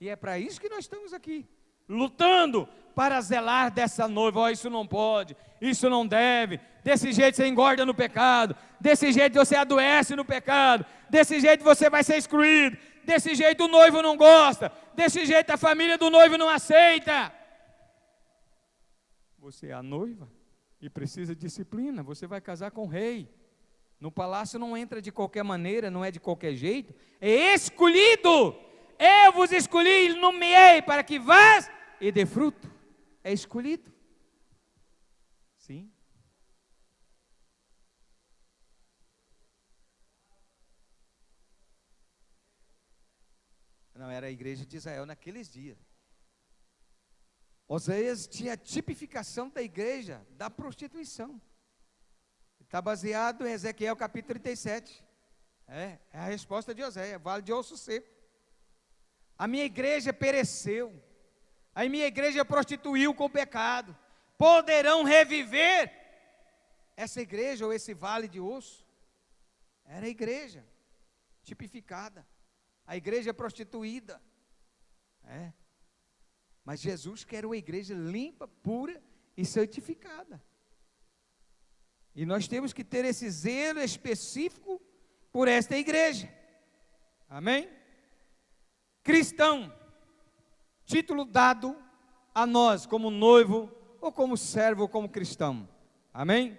E é para isso que nós estamos aqui, lutando para zelar dessa noiva. Oh, isso não pode, isso não deve, desse jeito você engorda no pecado, desse jeito você adoece no pecado, desse jeito você vai ser excluído, desse jeito o noivo não gosta, desse jeito a família do noivo não aceita. Você é a noiva e precisa de disciplina, você vai casar com o rei, no palácio não entra de qualquer maneira, não é de qualquer jeito, é escolhido, eu vos escolhi e nomeei para que vás e dê fruto, é escolhido, sim. Não era a igreja de Israel naqueles dias. Oséias tinha a tipificação da igreja da prostituição. Está baseado em Ezequiel capítulo 37. É a resposta de Oséias, vale de osso seco. A minha igreja pereceu. A minha igreja prostituiu com o pecado. Poderão reviver essa igreja ou esse vale de osso? Era a igreja tipificada. A igreja prostituída. Mas Jesus quer uma igreja limpa, pura e santificada. E nós temos que ter esse zelo específico por esta igreja. Amém? Cristão, título dado a nós como noivo, ou como servo, ou como cristão. Amém?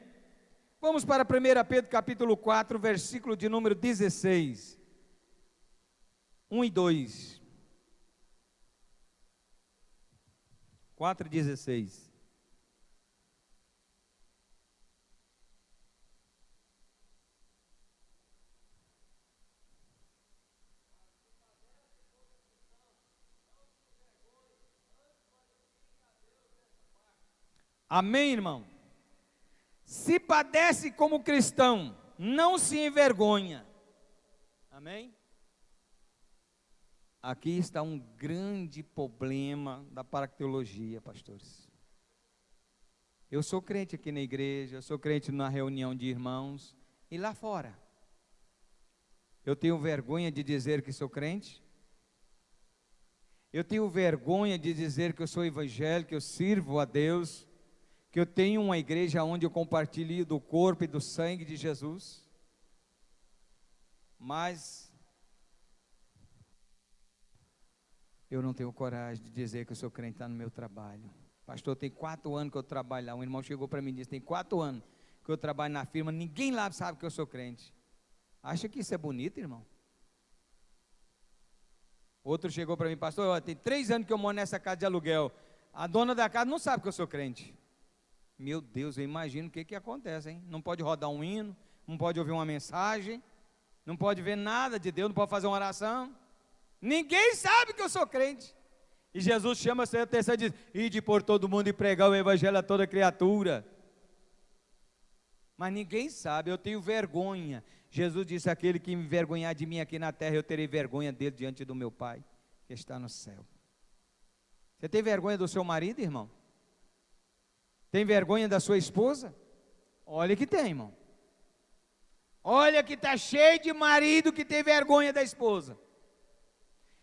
Vamos para 1 Pedro capítulo 4, versículo de número 16. 1 e 2. 4:16. Amém, irmão? Se padece como cristão, não se envergonha. Amém? Aqui está um grande problema da paracteologia, pastores. Eu sou crente aqui na igreja, eu sou crente na reunião de irmãos, e lá fora, eu tenho vergonha de dizer que sou crente? Eu tenho vergonha de dizer que eu sou evangélico, que eu sirvo a Deus, que eu tenho uma igreja onde eu compartilho do corpo e do sangue de Jesus? Mas eu não tenho coragem de dizer que eu sou crente lá no meu trabalho. Pastor, tem 4 anos que eu trabalho lá. Um irmão chegou para mim e disse, tem 4 anos que eu trabalho na firma, ninguém lá sabe que eu sou crente. Acha que isso é bonito, irmão? Outro chegou para mim, pastor, tem 3 anos que eu moro nessa casa de aluguel. A dona da casa não sabe que eu sou crente. Meu Deus, eu imagino o que acontece, hein? Não pode rodar um hino, não pode ouvir uma mensagem, não pode ver nada de Deus, não pode fazer uma oração. Ninguém sabe que eu sou crente. E Jesus chama a atenção e diz, ide por todo mundo e pregar o evangelho a toda criatura. Mas ninguém sabe, eu tenho vergonha. Jesus disse, aquele que me envergonhar de mim aqui na terra, eu terei vergonha dele diante do meu Pai, que está no céu. Você tem vergonha do seu marido, irmão? Tem vergonha da sua esposa? Olha que tem, irmão. Olha que está cheio de marido que tem vergonha da esposa.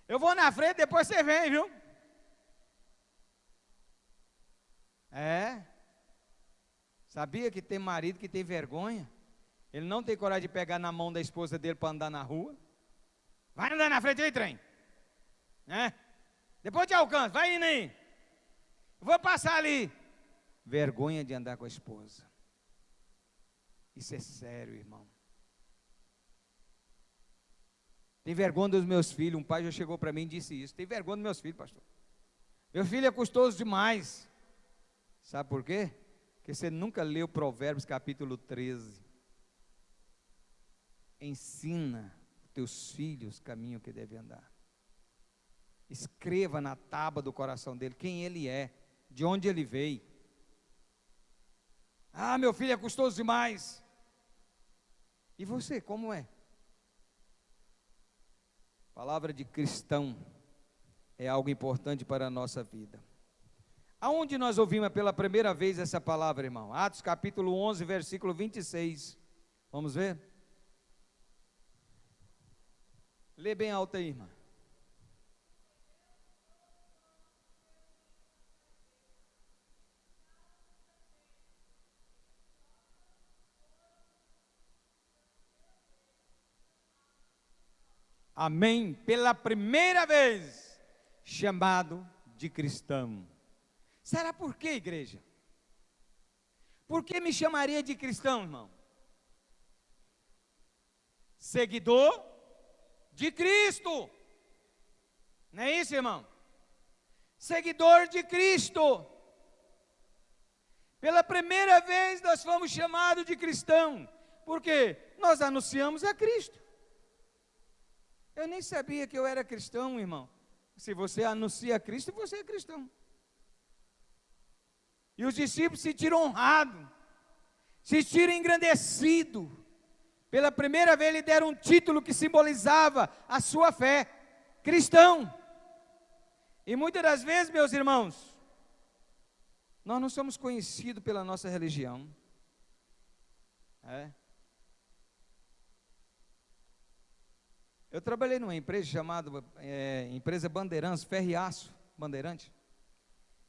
Eu vou na frente, depois você vem, viu? Sabia que tem marido que tem vergonha? Ele não tem coragem de pegar na mão da esposa dele para andar na rua. Vai andar na frente aí, trem. Depois te alcanço, vai indo aí. Vou passar ali. Vergonha de andar com a esposa. Isso é sério, irmão. Tem vergonha dos meus filhos. Um pai já chegou para mim e disse isso. Tem vergonha dos meus filhos, pastor. Meu filho é custoso demais. Sabe por quê? Porque você nunca leu Provérbios capítulo 13. Ensina teus filhos o caminho que devem andar. Escreva na tábua do coração dele quem ele é, de onde ele veio. Ah, meu filho é custoso demais. E você, como é? Palavra de cristão é algo importante para a nossa vida. Aonde nós ouvimos pela primeira vez essa palavra, irmão? Atos capítulo 11, versículo 26. Vamos ver? Lê bem alto aí, irmão. Amém. Pela primeira vez, chamado de cristão. Será por quê, igreja? Por que me chamaria de cristão, irmão? Seguidor de Cristo. Não é isso, irmão? Seguidor de Cristo. Pela primeira vez nós fomos chamados de cristão. Por quê? Nós anunciamos a Cristo. Eu nem sabia que eu era cristão, irmão. Se você anuncia a Cristo, você é cristão. E os discípulos se sentiram honrados, se sentiram engrandecidos. Pela primeira vez lhe deram um título que simbolizava a sua fé, cristão. E muitas das vezes, meus irmãos, nós não somos conhecidos pela nossa religião. Eu trabalhei numa empresa chamada Empresa Bandeirantes, Ferro e Aço Bandeirante,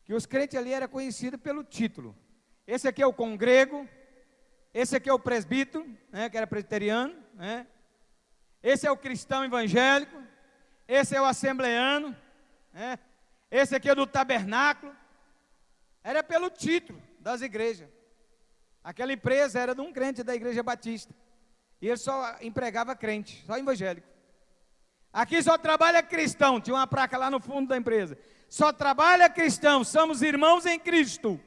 que os crentes ali eram conhecidos pelo título. Esse aqui é o congrego, esse aqui é o presbítero, que era presbiteriano, esse é o cristão evangélico, esse é o assembleano, esse aqui é do tabernáculo. Era pelo título das igrejas. Aquela empresa era de um crente da igreja batista, e ele só empregava crente, só evangélico. Aqui só trabalha cristão, tinha uma placa lá no fundo da empresa. Só trabalha cristão, somos irmãos em Cristo.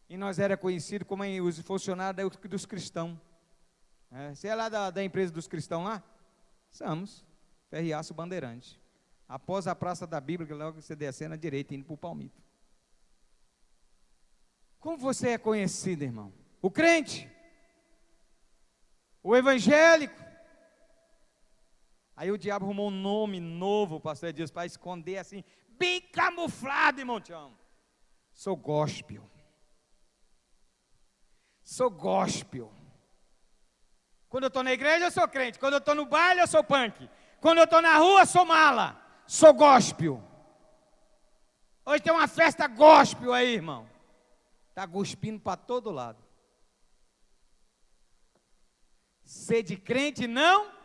E nós era conhecido como os funcionários dos cristãos. Você é lá da empresa dos cristãos lá? Somos, Ferro e Aço Bandeirante. Após a Praça da Bíblia, logo você descendo à direita, indo para o Palmito. Como você é conhecido, irmão? O crente? O evangélico? Aí o diabo arrumou um nome novo, pastor Edilson, para esconder assim, bem camuflado, irmão Tião. Sou gospel. Sou gospel. Quando eu estou na igreja, eu sou crente. Quando eu estou no baile, eu sou punk. Quando eu estou na rua, eu sou mala. Sou gospel. Hoje tem uma festa gospel aí, irmão. Está cuspindo para todo lado. Ser de crente, não?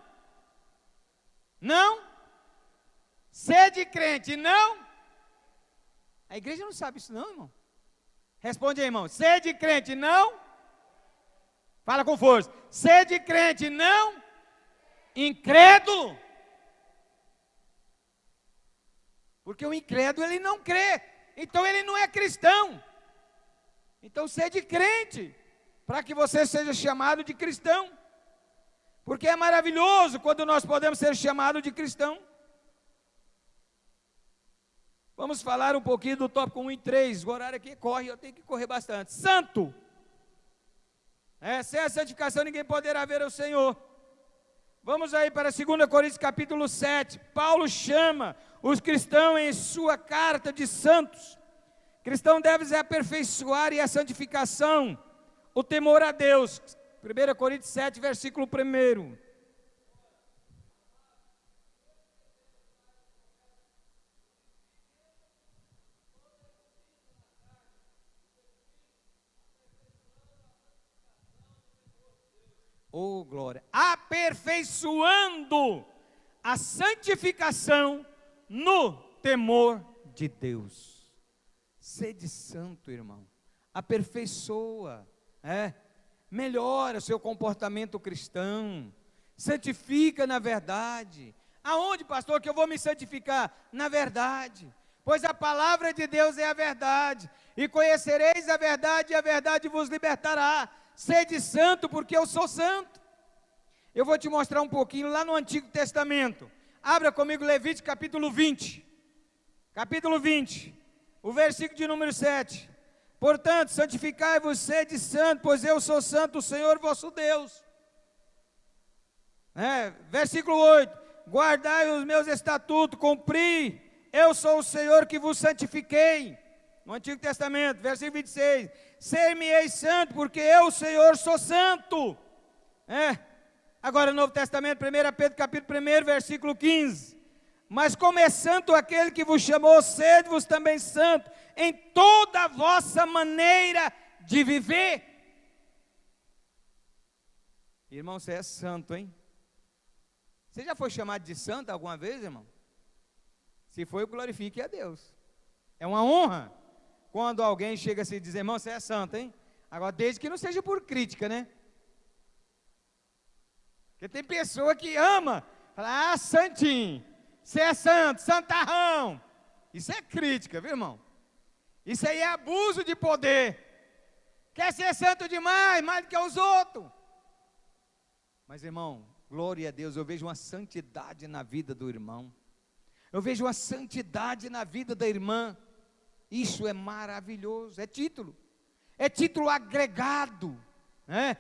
Não? Ser de crente, não? A igreja não sabe isso não, irmão. Responde aí, irmão. Ser de crente, não? Fala com força. Ser de crente, não? Incrédulo? Porque o incrédulo, ele não crê. Então ele não é cristão. Então ser de crente, para que você seja chamado de cristão. Porque é maravilhoso quando nós podemos ser chamados de cristão. Vamos falar um pouquinho do tópico 1 e 3. O horário aqui corre, eu tenho que correr bastante. Santo. Sem a santificação ninguém poderá ver o Senhor. Vamos aí para 2 Coríntios capítulo 7. Paulo chama os cristãos em sua carta de santos. Cristão deve se aperfeiçoar e a santificação, o temor a Deus. 1 Coríntios 7, versículo 1. Oh, glória! Aperfeiçoando a santificação no temor de Deus. Sede santo, irmão. Aperfeiçoa, melhora o seu comportamento cristão, santifica na verdade. Aonde, pastor, que eu vou me santificar? Na verdade. Pois a palavra de Deus é a verdade. E conhecereis a verdade, e a verdade vos libertará. Sede santo, porque eu sou santo. Eu vou te mostrar um pouquinho lá no Antigo Testamento. Abra comigo Levítico capítulo 20. Capítulo 20, o versículo de número 7. Portanto, santificai-vos, sede santo, pois eu sou santo, o Senhor vosso Deus. Versículo 8. Guardai os meus estatutos, cumpri, eu sou o Senhor que vos santifiquei. No Antigo Testamento, versículo 26. Ser-me-eis santo, porque eu, o Senhor, sou santo. Agora no Novo Testamento, 1 Pedro capítulo 1, versículo 15. Mas como é santo aquele que vos chamou, sede-vos também santo, em toda a vossa maneira de viver. Irmão, você é santo, hein? Você já foi chamado de santo alguma vez, irmão? Se foi, glorifique a Deus. É uma honra quando alguém chega assim e diz, irmão, você é santo, hein? Agora, desde que não seja por crítica, né? Porque tem pessoa que ama, fala, santinho, você é santo, santarrão. Isso é crítica, viu, irmão? Isso aí é abuso de poder. Quer ser santo demais, mais do que os outros. Mas, irmão, glória a Deus, eu vejo uma santidade na vida do irmão. Eu vejo uma santidade na vida da irmã. Isso é maravilhoso, é título agregado, né?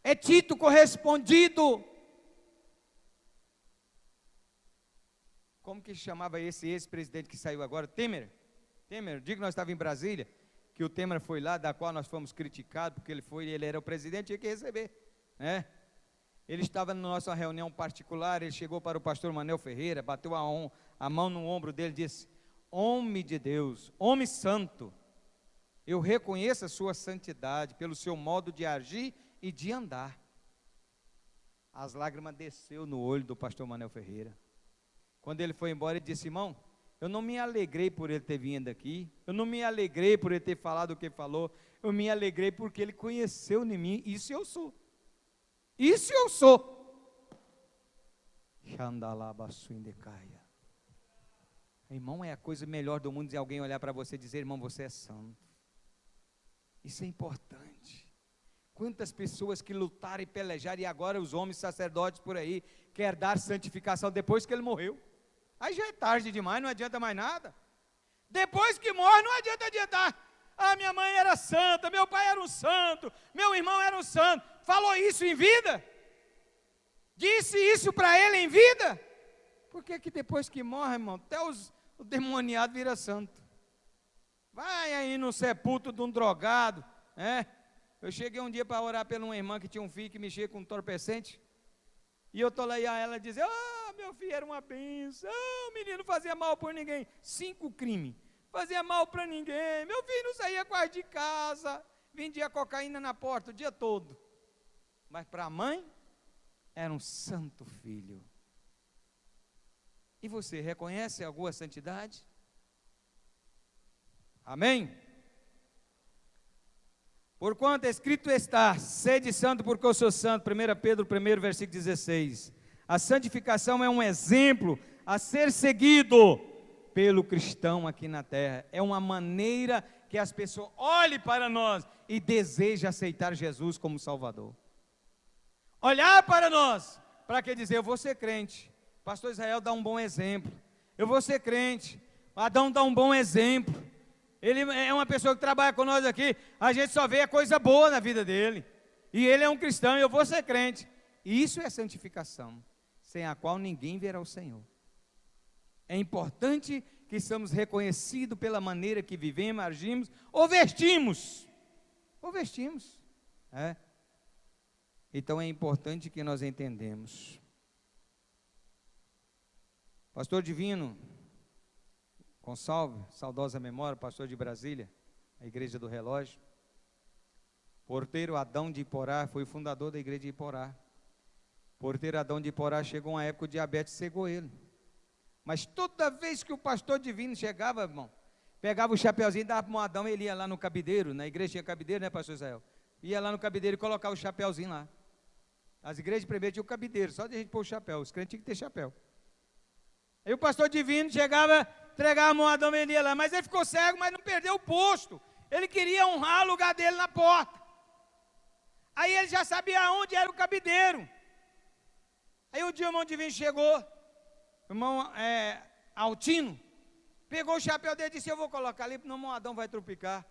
É título correspondido. Como que chamava esse ex-presidente que saiu agora? Temer, o dia que nós estávamos em Brasília, que o Temer foi lá, da qual nós fomos criticados, porque ele era o presidente, tinha que receber, né? Ele estava na nossa reunião particular, ele chegou para o pastor Manel Ferreira, bateu a mão no ombro dele e disse, homem de Deus, homem santo, eu reconheço a sua santidade, pelo seu modo de agir e de andar. As lágrimas desceu no olho do pastor Manel Ferreira. Quando ele foi embora, ele disse, irmão, eu não me alegrei por ele ter vindo aqui, eu não me alegrei por ele ter falado o que falou, eu me alegrei porque ele conheceu em mim, isso eu sou. Isso eu sou. Xandalabaçuindecaia. Irmão, é a coisa melhor do mundo de alguém olhar para você e dizer, irmão, você é santo. Isso é importante. Quantas pessoas que lutaram e pelejaram, e agora os homens sacerdotes por aí, querem dar santificação depois que ele morreu. Aí já é tarde demais, não adianta mais nada. Depois que morre, não adiantar. Minha mãe era santa, meu pai era um santo, meu irmão era um santo. Falou isso em vida? Disse isso para ele em vida? Por que depois que morre, irmão, até o demoniado vira santo? Vai aí no sepulcro de um drogado, Eu cheguei um dia para orar pela uma irmã que tinha um filho que mexia com um entorpecente, e eu estou lá e ela dizia, meu filho era uma benção, o menino fazia mal por ninguém, 5 crimes, fazia mal para ninguém, meu filho não saía quase de casa, vendia cocaína na porta o dia todo, mas para a mãe, era um santo filho. E você reconhece alguma santidade? Amém? Porquanto escrito está, sede santo porque eu sou santo, 1 Pedro 1, versículo 16. A santificação é um exemplo a ser seguido pelo cristão aqui na terra. É uma maneira que as pessoas olhem para nós e desejem aceitar Jesus como Salvador. Olhar para nós, para que dizer, eu vou ser crente. Pastor Israel dá um bom exemplo. Eu vou ser crente. Adão dá um bom exemplo. Ele é uma pessoa que trabalha com nós aqui, a gente só vê a coisa boa na vida dele. E ele é um cristão, e eu vou ser crente. E isso é santificação, sem a qual ninguém verá o Senhor. É importante que sejamos reconhecidos pela maneira que vivemos, agimos, ou vestimos. Então é importante que nós entendemos. Pastor Divino Gonçalves, saudosa memória, pastor de Brasília, a igreja do relógio. Porteiro Adão de Iporá, foi o fundador da igreja de Iporá. Porteiro Adão de Iporá chegou uma época, o diabetes cegou ele. Mas toda vez que o pastor Divino chegava, irmão, pegava o chapeuzinho e dava para o Adão, ele ia lá no cabideiro, na igreja tinha cabideiro, né, pastor Israel? Ia lá no cabideiro e colocava o chapeuzinho lá. As igrejas primeiro tinham cabideiro, só de a gente pôr o chapéu, os crentes tinham que ter chapéu. Aí o pastor divino chegava, entregava a mão a Adão, vendia lá, mas ele ficou cego, mas não perdeu o posto. Ele queria honrar o lugar dele na porta. Aí ele já sabia onde era o cabideiro. Aí o dia o irmão divino chegou, o irmão Altino, pegou o chapéu dele e disse, eu vou colocar ali, senão o irmão Adão vai trupicar.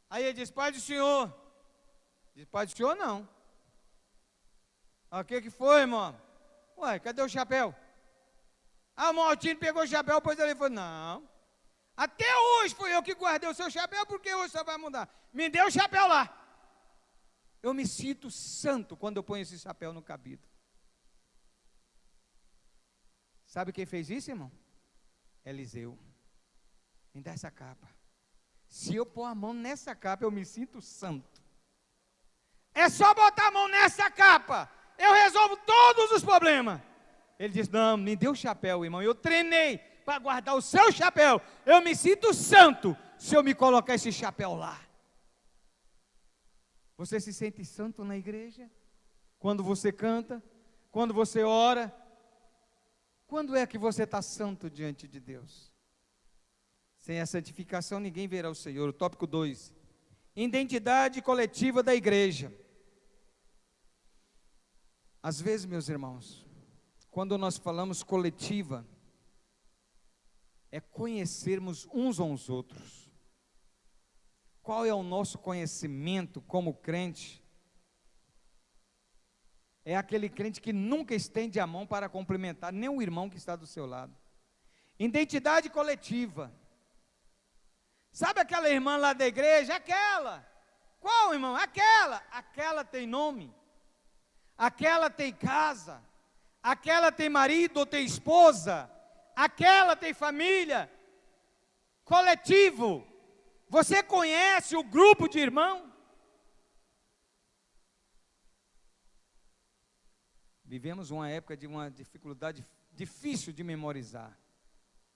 Aí ele disse, pai do senhor. Disse, pai do senhor não. O que foi, irmão? Ué, cadê o chapéu? Ah, o Maltino pegou o chapéu, depois ele falou, não. Até hoje fui eu que guardei o seu chapéu, porque hoje você vai mudar. Me deu o chapéu lá. Eu me sinto santo quando eu ponho esse chapéu no cabido. Sabe quem fez isso, irmão? Eliseu. Me dá essa capa. Se eu pôr a mão nessa capa, eu me sinto santo. É só botar a mão nessa capa. Eu resolvo todos os problemas. Ele disse, não, me deu o chapéu, irmão. Eu treinei para guardar o seu chapéu. Eu me sinto santo se eu me colocar esse chapéu lá. Você se sente santo na igreja? Quando você canta? Quando você ora? Quando é que você está santo diante de Deus? Sem a santificação ninguém verá o Senhor. O tópico 2. Identidade coletiva da igreja. Às vezes, meus irmãos, quando nós falamos coletiva, é conhecermos uns aos outros. Qual é o nosso conhecimento como crente? É aquele crente que nunca estende a mão para cumprimentar nem o irmão que está do seu lado. Identidade coletiva. Sabe aquela irmã lá da igreja? Aquela. Qual, irmão? Aquela. Aquela tem nome. Aquela tem casa. Aquela tem marido ou tem esposa. Aquela tem família. Coletivo. Você conhece o grupo de irmão? Vivemos uma época de uma dificuldade difícil de memorizar.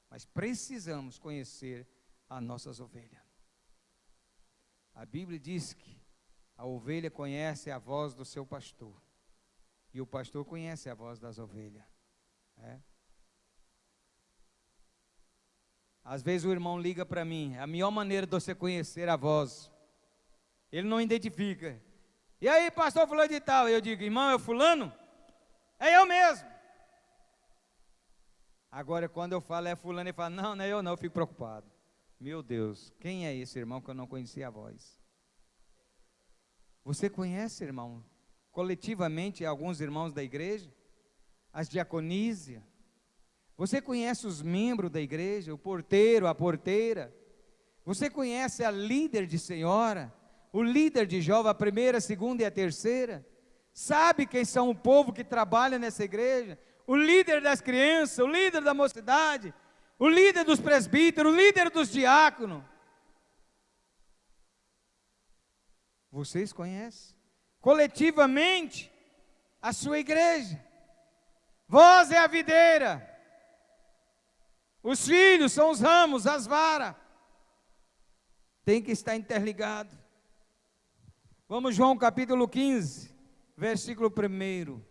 Mas precisamos conhecer as nossas ovelhas. A Bíblia diz que a ovelha conhece a voz do seu pastor. E o pastor conhece a voz das ovelhas. Às vezes o irmão liga para mim, a melhor maneira de você conhecer a voz, ele não identifica. E aí, pastor fulano de tal? Eu digo, irmão, é o fulano? É eu mesmo. Agora, quando eu falo é fulano, ele fala, não é eu não, eu fico preocupado. Meu Deus, quem é esse irmão que eu não conhecia a voz? Você conhece, irmão, coletivamente alguns irmãos da igreja? As diaconísias? Você conhece os membros da igreja, o porteiro, a porteira? Você conhece a líder de senhora? O líder de jovem, a primeira, a segunda e a terceira? Sabe quem são o povo que trabalha nessa igreja? O líder das crianças, o líder da mocidade, o líder dos presbíteros, o líder dos diáconos. Vocês conhecem? Coletivamente, a sua igreja. Vós é a videira. Os filhos são os ramos, as varas. Tem que estar interligado. Vamos João capítulo 15, versículo 1.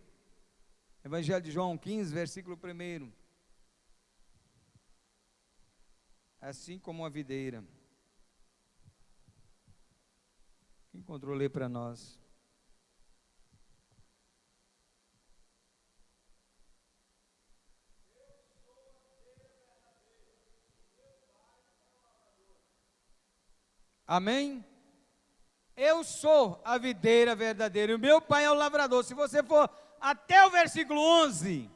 Evangelho de João 15, versículo 1. Assim como a videira. Quem encontrou, lê para nós. Amém? Eu sou a videira verdadeira e o meu pai é o lavrador. Se você for até o versículo 11,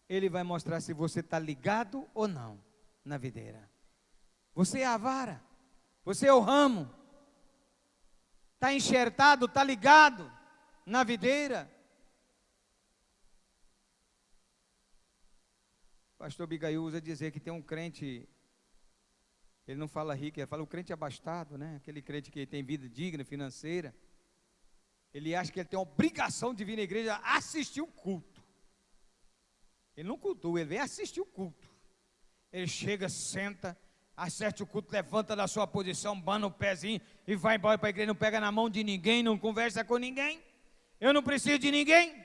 ele vai mostrar se você está ligado ou não na videira. Você é a vara, você é o ramo, está enxertado, está ligado na videira. O pastor Abigail usa dizer que tem um crente, ele não fala rico, ele fala o crente abastado, né? Aquele crente que tem vida digna, financeira. Ele acha que ele tem a obrigação de vir na igreja assistir o culto. Ele não cultua, ele vem assistir o culto. Ele chega, senta, assiste o culto, levanta da sua posição, bana o pezinho e vai embora para a igreja, não pega na mão de ninguém, não conversa com ninguém. Eu não preciso de ninguém.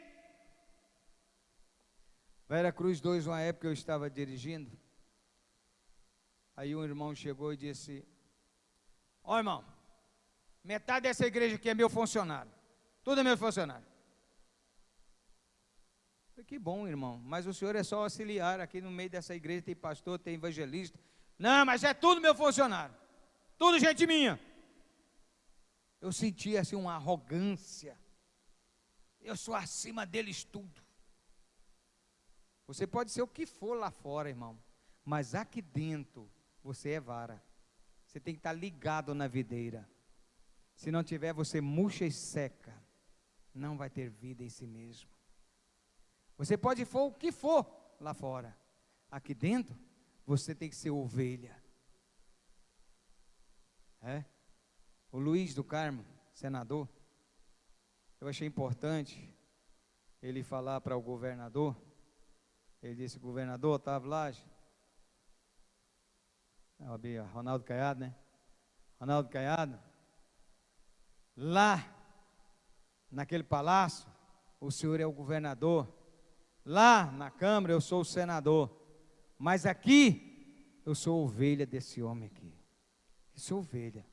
Vera Cruz 2, uma época eu estava dirigindo. Aí um irmão chegou e disse: ó, irmão, metade dessa igreja aqui é meu funcionário. Tudo é meu funcionário. Eu falei, que bom, irmão, mas o senhor é só auxiliar. Aqui no meio dessa igreja tem pastor, tem evangelista. Não, mas é tudo meu funcionário. Tudo gente minha. Eu senti assim uma arrogância. Eu sou acima deles tudo. Você pode ser o que for lá fora, irmão, mas aqui dentro você é vara. Você tem que estar ligado na videira. Se não tiver, você murcha e seca. Não vai ter vida em si mesmo. Você pode for o que for lá fora. Aqui dentro, você tem que ser ovelha. O Luiz do Carmo, senador, eu achei importante ele falar para o governador. Ele disse: governador Otávio Lage, Ronaldo Caiado, né? Ronaldo Caiado, lá naquele palácio, o senhor é o governador. Lá na Câmara eu sou o senador. Mas aqui eu sou ovelha desse homem aqui. Eu sou ovelha.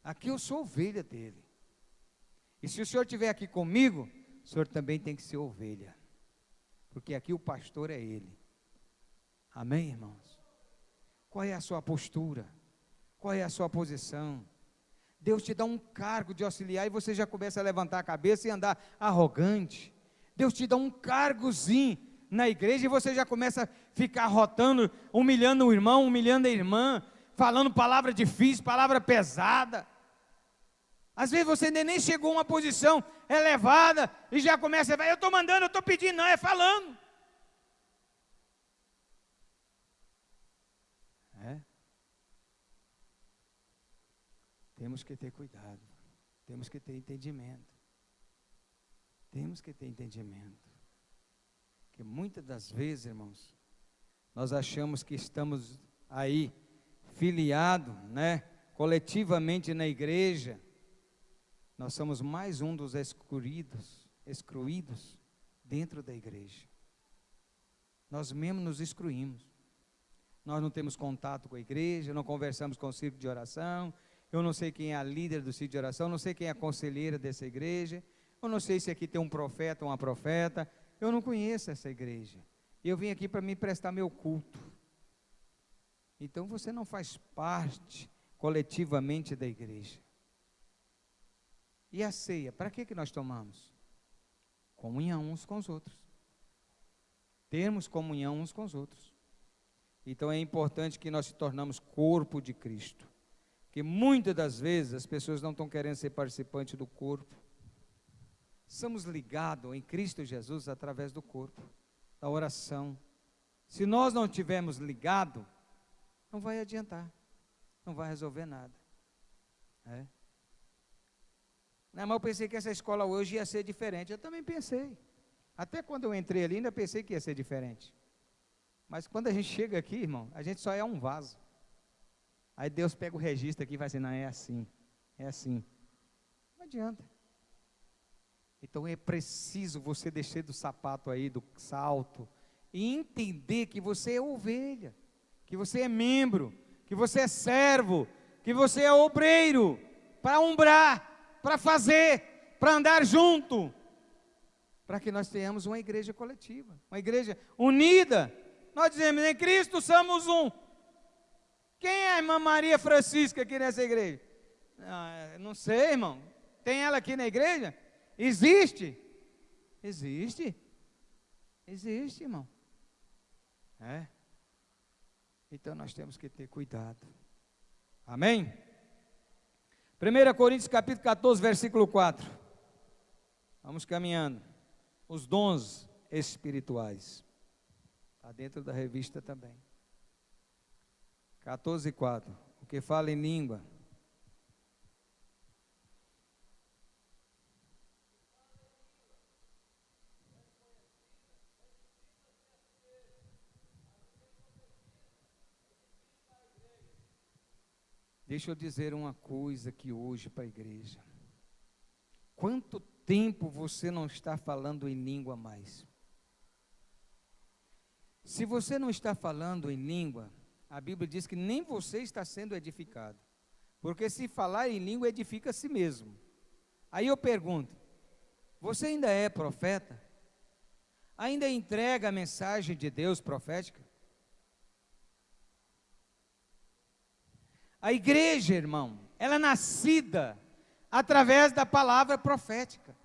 Aqui eu sou ovelha dele. E se o senhor estiver aqui comigo, o senhor também tem que ser ovelha. Porque aqui o pastor é ele. Amém, irmãos? Qual é a sua postura? Qual é a sua posição? Deus te dá um cargo de auxiliar e você já começa a levantar a cabeça e andar arrogante. Deus te dá um cargozinho na igreja e você já começa a ficar rotando, humilhando o irmão, humilhando a irmã, falando palavra difícil, palavra pesada. Às vezes você ainda nem chegou a uma posição elevada e já começa a falar: eu estou mandando, eu estou pedindo. Não, é falando. Temos que ter cuidado. Temos que ter entendimento. Temos que ter entendimento. Porque muitas das vezes, irmãos, nós achamos que estamos aí filiados, coletivamente na igreja. Nós somos mais um dos excluídos dentro da igreja. Nós mesmos nos excluímos. Nós não temos contato com a igreja, não conversamos com o círculo de oração. Eu não sei quem é a líder do círculo de oração, não sei quem é a conselheira dessa igreja. Eu não sei se aqui tem um profeta ou uma profeta. Eu não conheço essa igreja. Eu vim aqui para me prestar meu culto. Então você não faz parte coletivamente da igreja. E a ceia, para que nós tomamos? Comunhão uns com os outros. Termos comunhão uns com os outros. Então é importante que nós se tornamos corpo de Cristo. Porque muitas das vezes as pessoas não estão querendo ser participantes do corpo. Somos ligados em Cristo Jesus através do corpo, da oração. Se nós não tivermos ligado, não vai adiantar, não vai resolver nada. Não, mas eu pensei que essa escola hoje ia ser diferente. Eu também pensei. Até quando eu entrei ali, ainda pensei que ia ser diferente. Mas quando a gente chega aqui, irmão, a gente só é um vaso. Aí Deus pega o registro aqui e vai assim: não, é assim, é assim. Não adianta. Então é preciso você descer do sapato aí, do salto, e entender que você é ovelha, que você é membro, que você é servo, que você é obreiro, para umbrar, para fazer, para andar junto, para que nós tenhamos uma igreja coletiva, uma igreja unida. Nós dizemos: em Cristo somos um. Quem é a irmã Maria Francisca aqui nessa igreja? Não sei, irmão. Tem ela aqui na igreja? Existe? Existe. Existe, irmão. Então nós temos que ter cuidado. Amém? 1 Coríntios capítulo 14, versículo 4. Vamos caminhando. Os dons espirituais. Está dentro da revista também. 14, 4. O que fala em língua. Deixa eu dizer uma coisa aqui hoje para a igreja. Quanto tempo você não está falando em língua mais? Se você não está falando em língua, a Bíblia diz que nem você está sendo edificado. Porque se falar em língua, edifica a si mesmo. Aí eu pergunto, você ainda é profeta? Ainda entrega a mensagem de Deus profética? A igreja, irmão, ela é nascida através da palavra profética.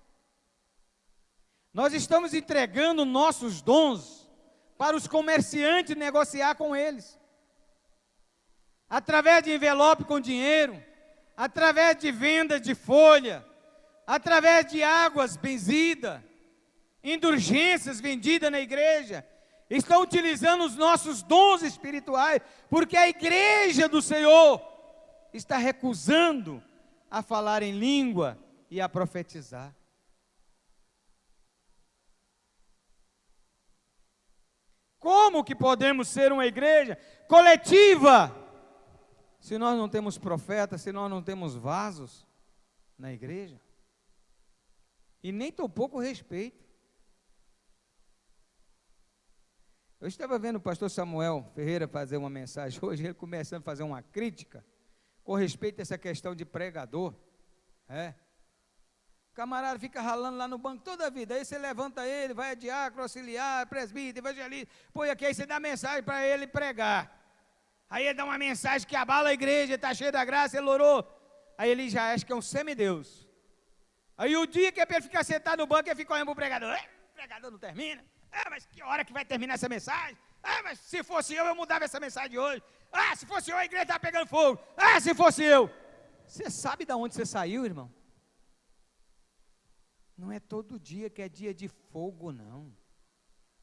Nós estamos entregando nossos dons para os comerciantes negociar com eles. Através de envelope com dinheiro, através de vendas de folha, através de águas benzidas, indulgências vendidas na igreja, estão utilizando os nossos dons espirituais, porque a igreja do Senhor está recusando a falar em língua e a profetizar. Como que podemos ser uma igreja coletiva se nós não temos profetas, se nós não temos vasos na igreja? E nem tão pouco respeito. Eu estava vendo o pastor Samuel Ferreira fazer uma mensagem hoje, ele começando a fazer uma crítica com respeito a essa questão de pregador. O camarada fica ralando lá no banco toda a vida, aí você levanta ele, vai a diácono, auxiliar, presbítero, evangelista, põe aqui, aí você dá mensagem para ele pregar. Aí ele dá uma mensagem que abala a igreja, está cheio da graça, ele orou. Aí ele já acha que é um semideus. Aí o dia que é para ele ficar sentado no banco, ele fica olhando para o pregador. O pregador não termina. Mas que hora que vai terminar essa mensagem? Mas se fosse eu mudava essa mensagem hoje. Se fosse eu, a igreja está pegando fogo. Se fosse eu. Você sabe de onde você saiu, irmão? Não é todo dia que é dia de fogo, não.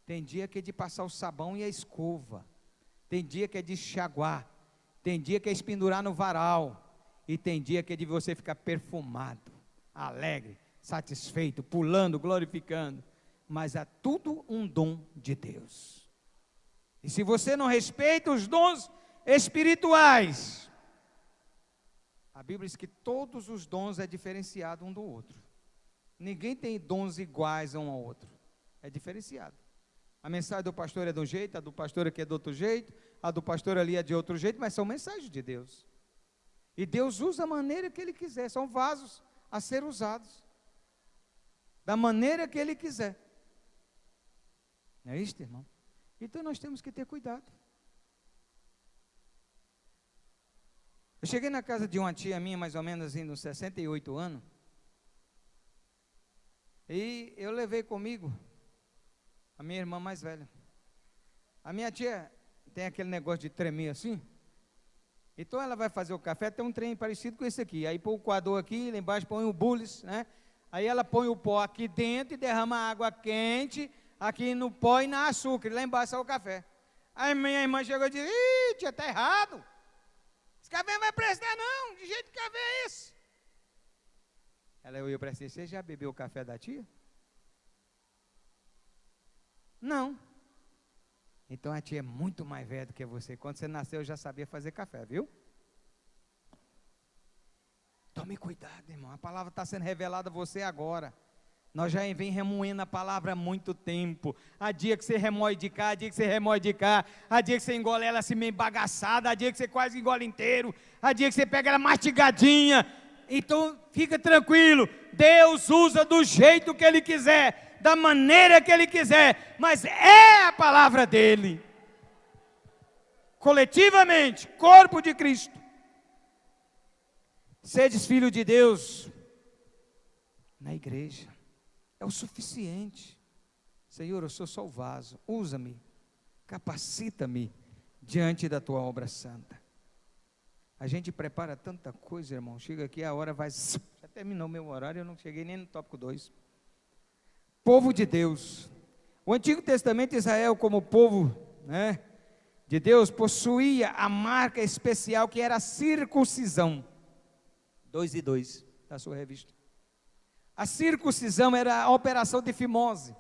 Tem dia que é de passar o sabão e a escova. Tem dia que é de enxaguar. Tem dia que é espendurar no varal. E tem dia que é de você ficar perfumado, alegre, satisfeito, pulando, glorificando. Mas é tudo um dom de Deus. E se você não respeita os dons espirituais, a Bíblia diz que todos os dons é diferenciado um do outro. Ninguém tem dons iguais a um ao outro. É diferenciado. A mensagem do pastor é de um jeito, a do pastor aqui é de outro jeito, a do pastor ali é de outro jeito, mas são mensagens de Deus. E Deus usa a maneira que Ele quiser, são vasos a ser usados, da maneira que Ele quiser. Não é isso, irmão? Então nós temos que ter cuidado. Eu cheguei na casa de uma tia minha, mais ou menos assim, uns 68 anos, e eu levei comigo a minha irmã mais velha. A minha tia tem aquele negócio de tremer assim, então ela vai fazer o café, tem um trem parecido com esse aqui, aí põe o coador aqui, lá embaixo põe o bules, né? Aí ela põe o pó aqui dentro e derrama água quente, aqui no pó e na açúcar, e lá embaixo é o café. Aí minha irmã chegou e disse, tia, está errado, esse café não vai prestar não, de jeito que café é esse? Ela olhou para si, você já bebeu o café da tia? Não. Então a tia é muito mais velha do que você. Quando você nasceu, eu já sabia fazer café, viu? Tome cuidado, irmão. A palavra está sendo revelada a você agora. Nós já vem remoendo a palavra há muito tempo. Há dia que você remoe de cá, há dia que você remoe de cá, há dia que você engole ela assim meio bagaçada, há dia que você quase engole inteiro, há dia que você pega ela mastigadinha. Então fica tranquilo, Deus usa do jeito que Ele quiser, da maneira que Ele quiser, mas é a palavra dEle. Coletivamente, corpo de Cristo. Sedes filho de Deus na igreja, é o suficiente. Senhor, eu sou só o vaso, usa-me, capacita-me diante da Tua obra santa. A gente prepara tanta coisa, irmão, chega aqui, a hora vai, já terminou meu horário, eu não cheguei nem no tópico 2. Povo de Deus. O Antigo Testamento, Israel, como povo, né, de Deus, possuía a marca especial que era a circuncisão. 2 e 2, da sua revista. A circuncisão era a operação de fimose.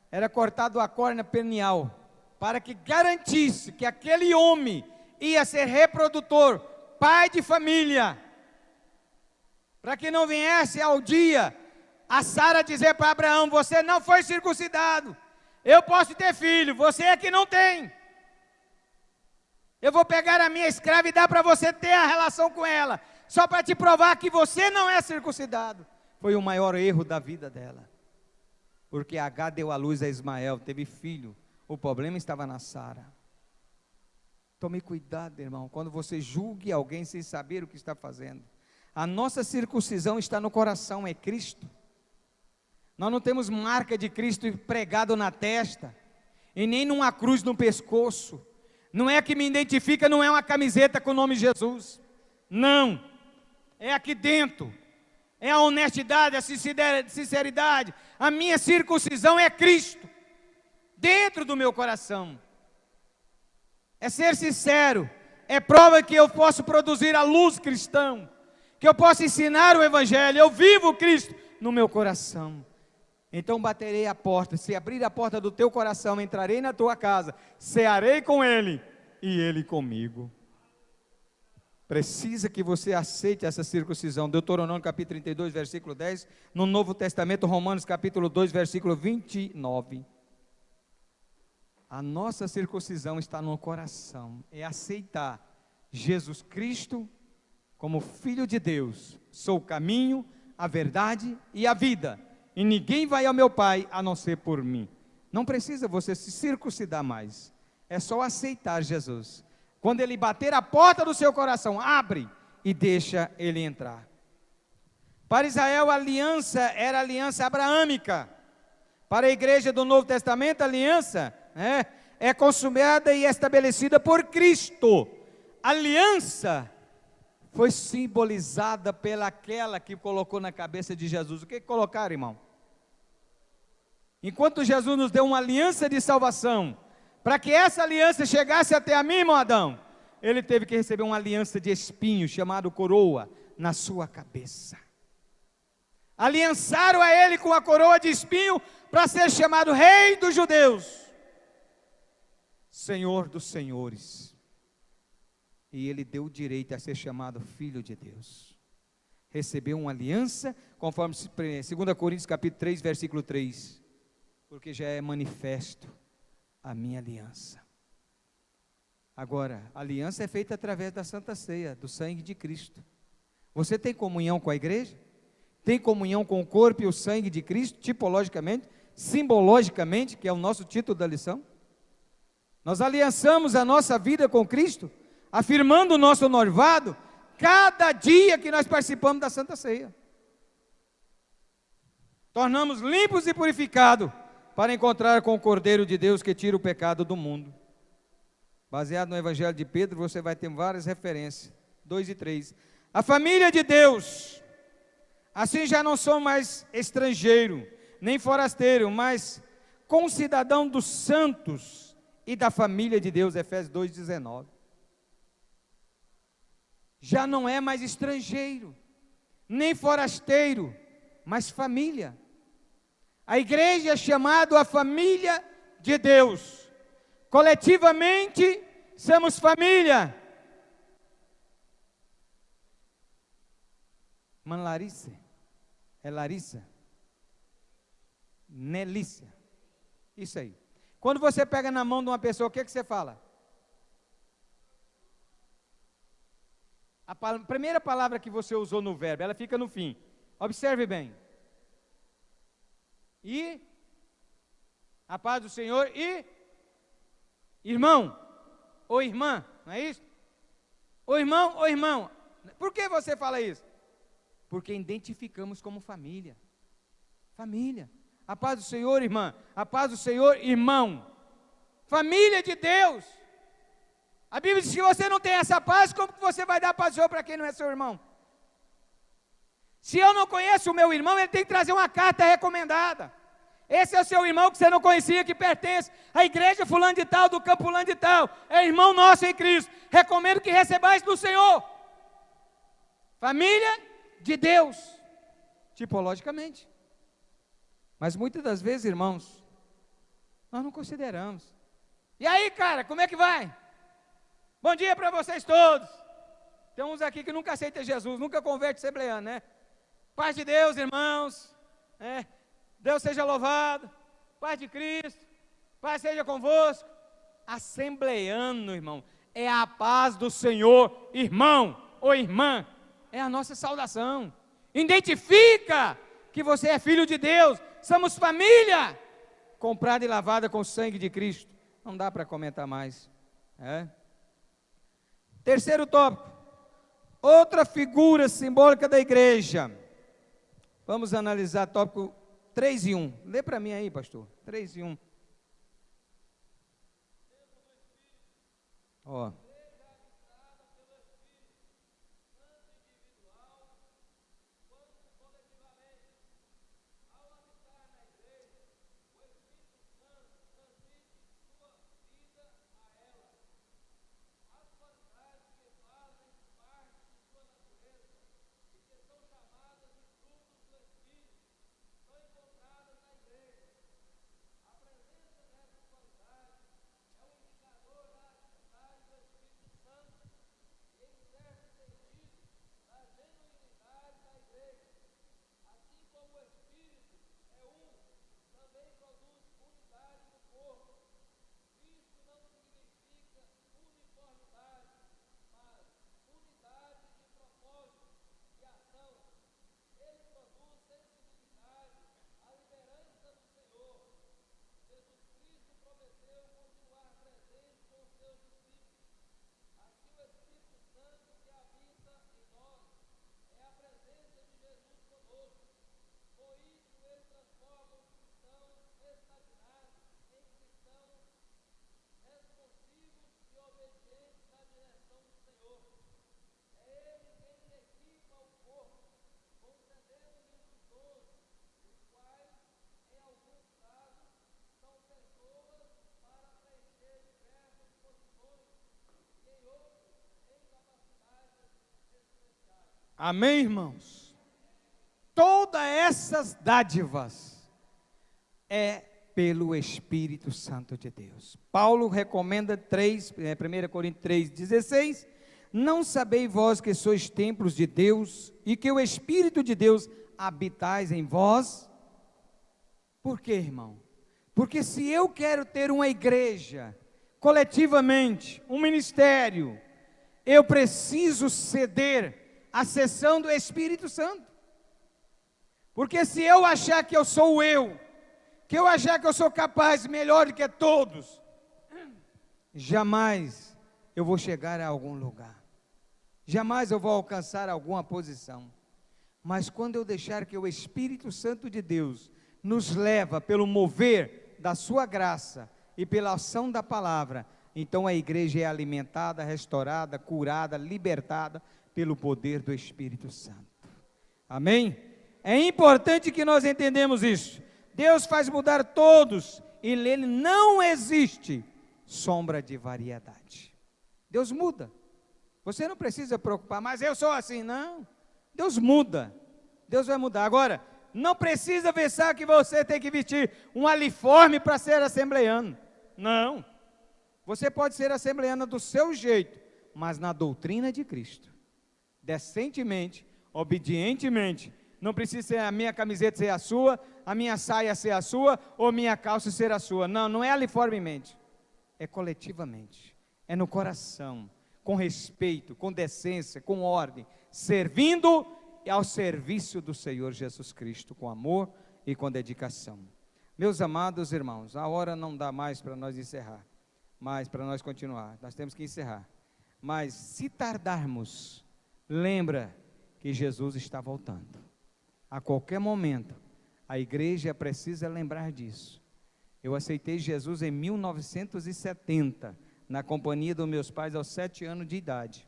Era cortado a córnea perineal, para que garantisse que aquele homem ia ser reprodutor, pai de família. Para que não viesse ao dia a Sara dizer para Abraão: você não foi circuncidado, eu posso ter filho, você é que não tem. Eu vou pegar a minha escrava e dar para você ter a relação com ela, só para te provar que você não é circuncidado. Foi o maior erro da vida dela, porque Agar deu à luz a Ismael, teve filho. O problema estava na Sara. Tome cuidado, irmão, quando você julgue alguém sem saber o que está fazendo. A nossa circuncisão está no coração, é Cristo. Nós não temos marca de Cristo pregado na testa, e nem numa cruz no pescoço. Não é que me identifica, não é uma camiseta com o nome Jesus. Não, é aqui dentro. É a honestidade, a sinceridade. A minha circuncisão é Cristo, dentro do meu coração. É ser sincero, é prova que eu posso produzir a luz cristã, que eu posso ensinar o Evangelho, eu vivo Cristo no meu coração. Então baterei a porta, se abrir a porta do teu coração, entrarei na tua casa, cearei com Ele e Ele comigo. Precisa que você aceite essa circuncisão. Deuteronômio capítulo 32, versículo 10, no Novo Testamento, Romanos capítulo 2, versículo 29. A nossa circuncisão está no coração, é aceitar Jesus Cristo como Filho de Deus. Sou o caminho, a verdade e a vida, e ninguém vai ao meu Pai a não ser por mim. Não precisa você se circuncidar mais, é só aceitar Jesus. Quando Ele bater a porta do seu coração, abre e deixa Ele entrar. Para Israel a aliança era a aliança abraâmica. Para a igreja do Novo Testamento a aliança é consumada e estabelecida por Cristo. A aliança foi simbolizada pelaquela que colocou na cabeça de Jesus. O que colocaram, irmão? Enquanto Jesus nos deu uma aliança de salvação, para que essa aliança chegasse até a mim, irmão Adão, Ele teve que receber uma aliança de espinho, chamado coroa, na sua cabeça. Aliançaram a Ele com a coroa de espinho, para ser chamado Rei dos Judeus, Senhor dos Senhores. E Ele deu o direito a ser chamado Filho de Deus. Recebeu uma aliança, conforme 2 Coríntios capítulo 3, versículo 3. Porque já é manifesto a minha aliança. Agora, a aliança é feita através da Santa Ceia, do sangue de Cristo. Você tem comunhão com a igreja? Tem comunhão com o corpo e o sangue de Cristo, tipologicamente, simbologicamente, que é o nosso título da lição? Nós aliançamos a nossa vida com Cristo, afirmando o nosso noivado, cada dia que nós participamos da Santa Ceia. Tornamos limpos e purificados, para encontrar com o Cordeiro de Deus que tira o pecado do mundo. Baseado no Evangelho de Pedro, você vai ter várias referências, 2 e 3. A família de Deus, assim já não sou mais estrangeiro, nem forasteiro, mas concidadão dos santos e da família de Deus, Efésios 2,19. Já não é mais estrangeiro, nem forasteiro, mas família. A igreja é chamada a família de Deus. Coletivamente, somos família. Mãe Larissa, é Larissa? Nelícia. Isso aí. Quando você pega na mão de uma pessoa, o que você fala? A primeira palavra que você usou no verbo, ela fica no fim. Observe bem. E a paz do Senhor e irmão ou irmã, não é isso? Ou irmão ou irmão. Por que você fala isso? Porque identificamos como família. Família. A paz do Senhor, irmã. A paz do Senhor, irmão. Família de Deus. A Bíblia diz que se você não tem essa paz, como que você vai dar paz do Senhor para quem não é seu irmão? Se eu não conheço o meu irmão, ele tem que trazer uma carta recomendada. Esse é o seu irmão que você não conhecia, que pertence à igreja fulano de tal, do campo fulano de tal. É irmão nosso em Cristo. Recomendo que recebais do Senhor. Família de Deus, tipologicamente. Mas muitas das vezes, irmãos, nós não consideramos. E aí, cara, como é que vai? Bom dia para vocês todos. Tem uns aqui que nunca aceitam Jesus, nunca converte assembleano, né? Paz de Deus, irmãos. Deus seja louvado. Paz de Cristo. Paz seja convosco. Assembleando, irmão, é a paz do Senhor, irmão ou irmã. É a nossa saudação. Identifica que você é filho de Deus. Somos família, comprada e lavada com o sangue de Cristo. Não dá para comentar mais. Terceiro tópico. Outra figura simbólica da igreja. Vamos analisar tópico 3 e 1. Lê para mim aí, pastor. 3 e 1. Ó. Amém, irmãos? Todas essas dádivas é pelo Espírito Santo de Deus. Paulo recomenda 1 Coríntios 3,16, não sabeis vós que sois templos de Deus e que o Espírito de Deus habitais em vós? Por quê, irmão? Porque se eu quero ter uma igreja, coletivamente, um ministério, eu preciso ceder a sessão do Espírito Santo. Porque se eu achar que eu sou que eu achar que eu sou capaz, melhor do que todos, jamais eu vou chegar a algum lugar, jamais eu vou alcançar alguma posição. Mas quando eu deixar que o Espírito Santo de Deus nos leva pelo mover da sua graça e pela ação da palavra, então a igreja é alimentada, restaurada, curada, libertada pelo poder do Espírito Santo. Amém? É importante que nós entendamos isso. Deus faz mudar todos e nele não existe sombra de variedade. Deus muda. Você não precisa preocupar, mas eu sou assim. Não. Deus muda. Deus vai mudar. Agora, não precisa pensar que você tem que vestir um uniforme para ser assembleano. Não. Você pode ser assembleano do seu jeito, mas na doutrina de Cristo. Decentemente, obedientemente. Não precisa ser a minha camiseta ser a sua, a minha saia ser a sua, ou minha calça ser a sua. Não, não é uniformemente. É coletivamente. É no coração, com respeito, com decência, com ordem, servindo ao serviço do Senhor Jesus Cristo, com amor e com dedicação. Meus amados irmãos, a hora não dá mais para nós encerrar, mas para nós continuar, nós temos que encerrar. Mas se tardarmos, lembra que Jesus está voltando. A qualquer momento, a igreja precisa lembrar disso. Eu aceitei Jesus em 1970, na companhia dos meus pais aos 7 anos de idade.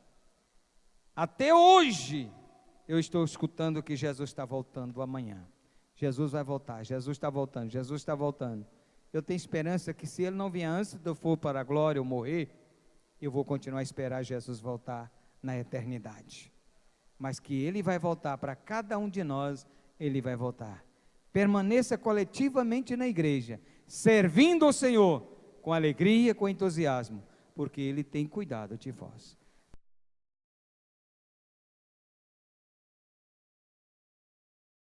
Até hoje, eu estou escutando que Jesus está voltando amanhã. Jesus vai voltar, Jesus está voltando, Jesus está voltando. Eu tenho esperança que se Ele não vier antes de eu for para a glória ou morrer, eu vou continuar a esperar Jesus voltar na eternidade. Mas que Ele vai voltar para cada um de nós, Ele vai voltar. Permaneça coletivamente na igreja, servindo ao Senhor, com alegria, com entusiasmo, porque Ele tem cuidado de vós.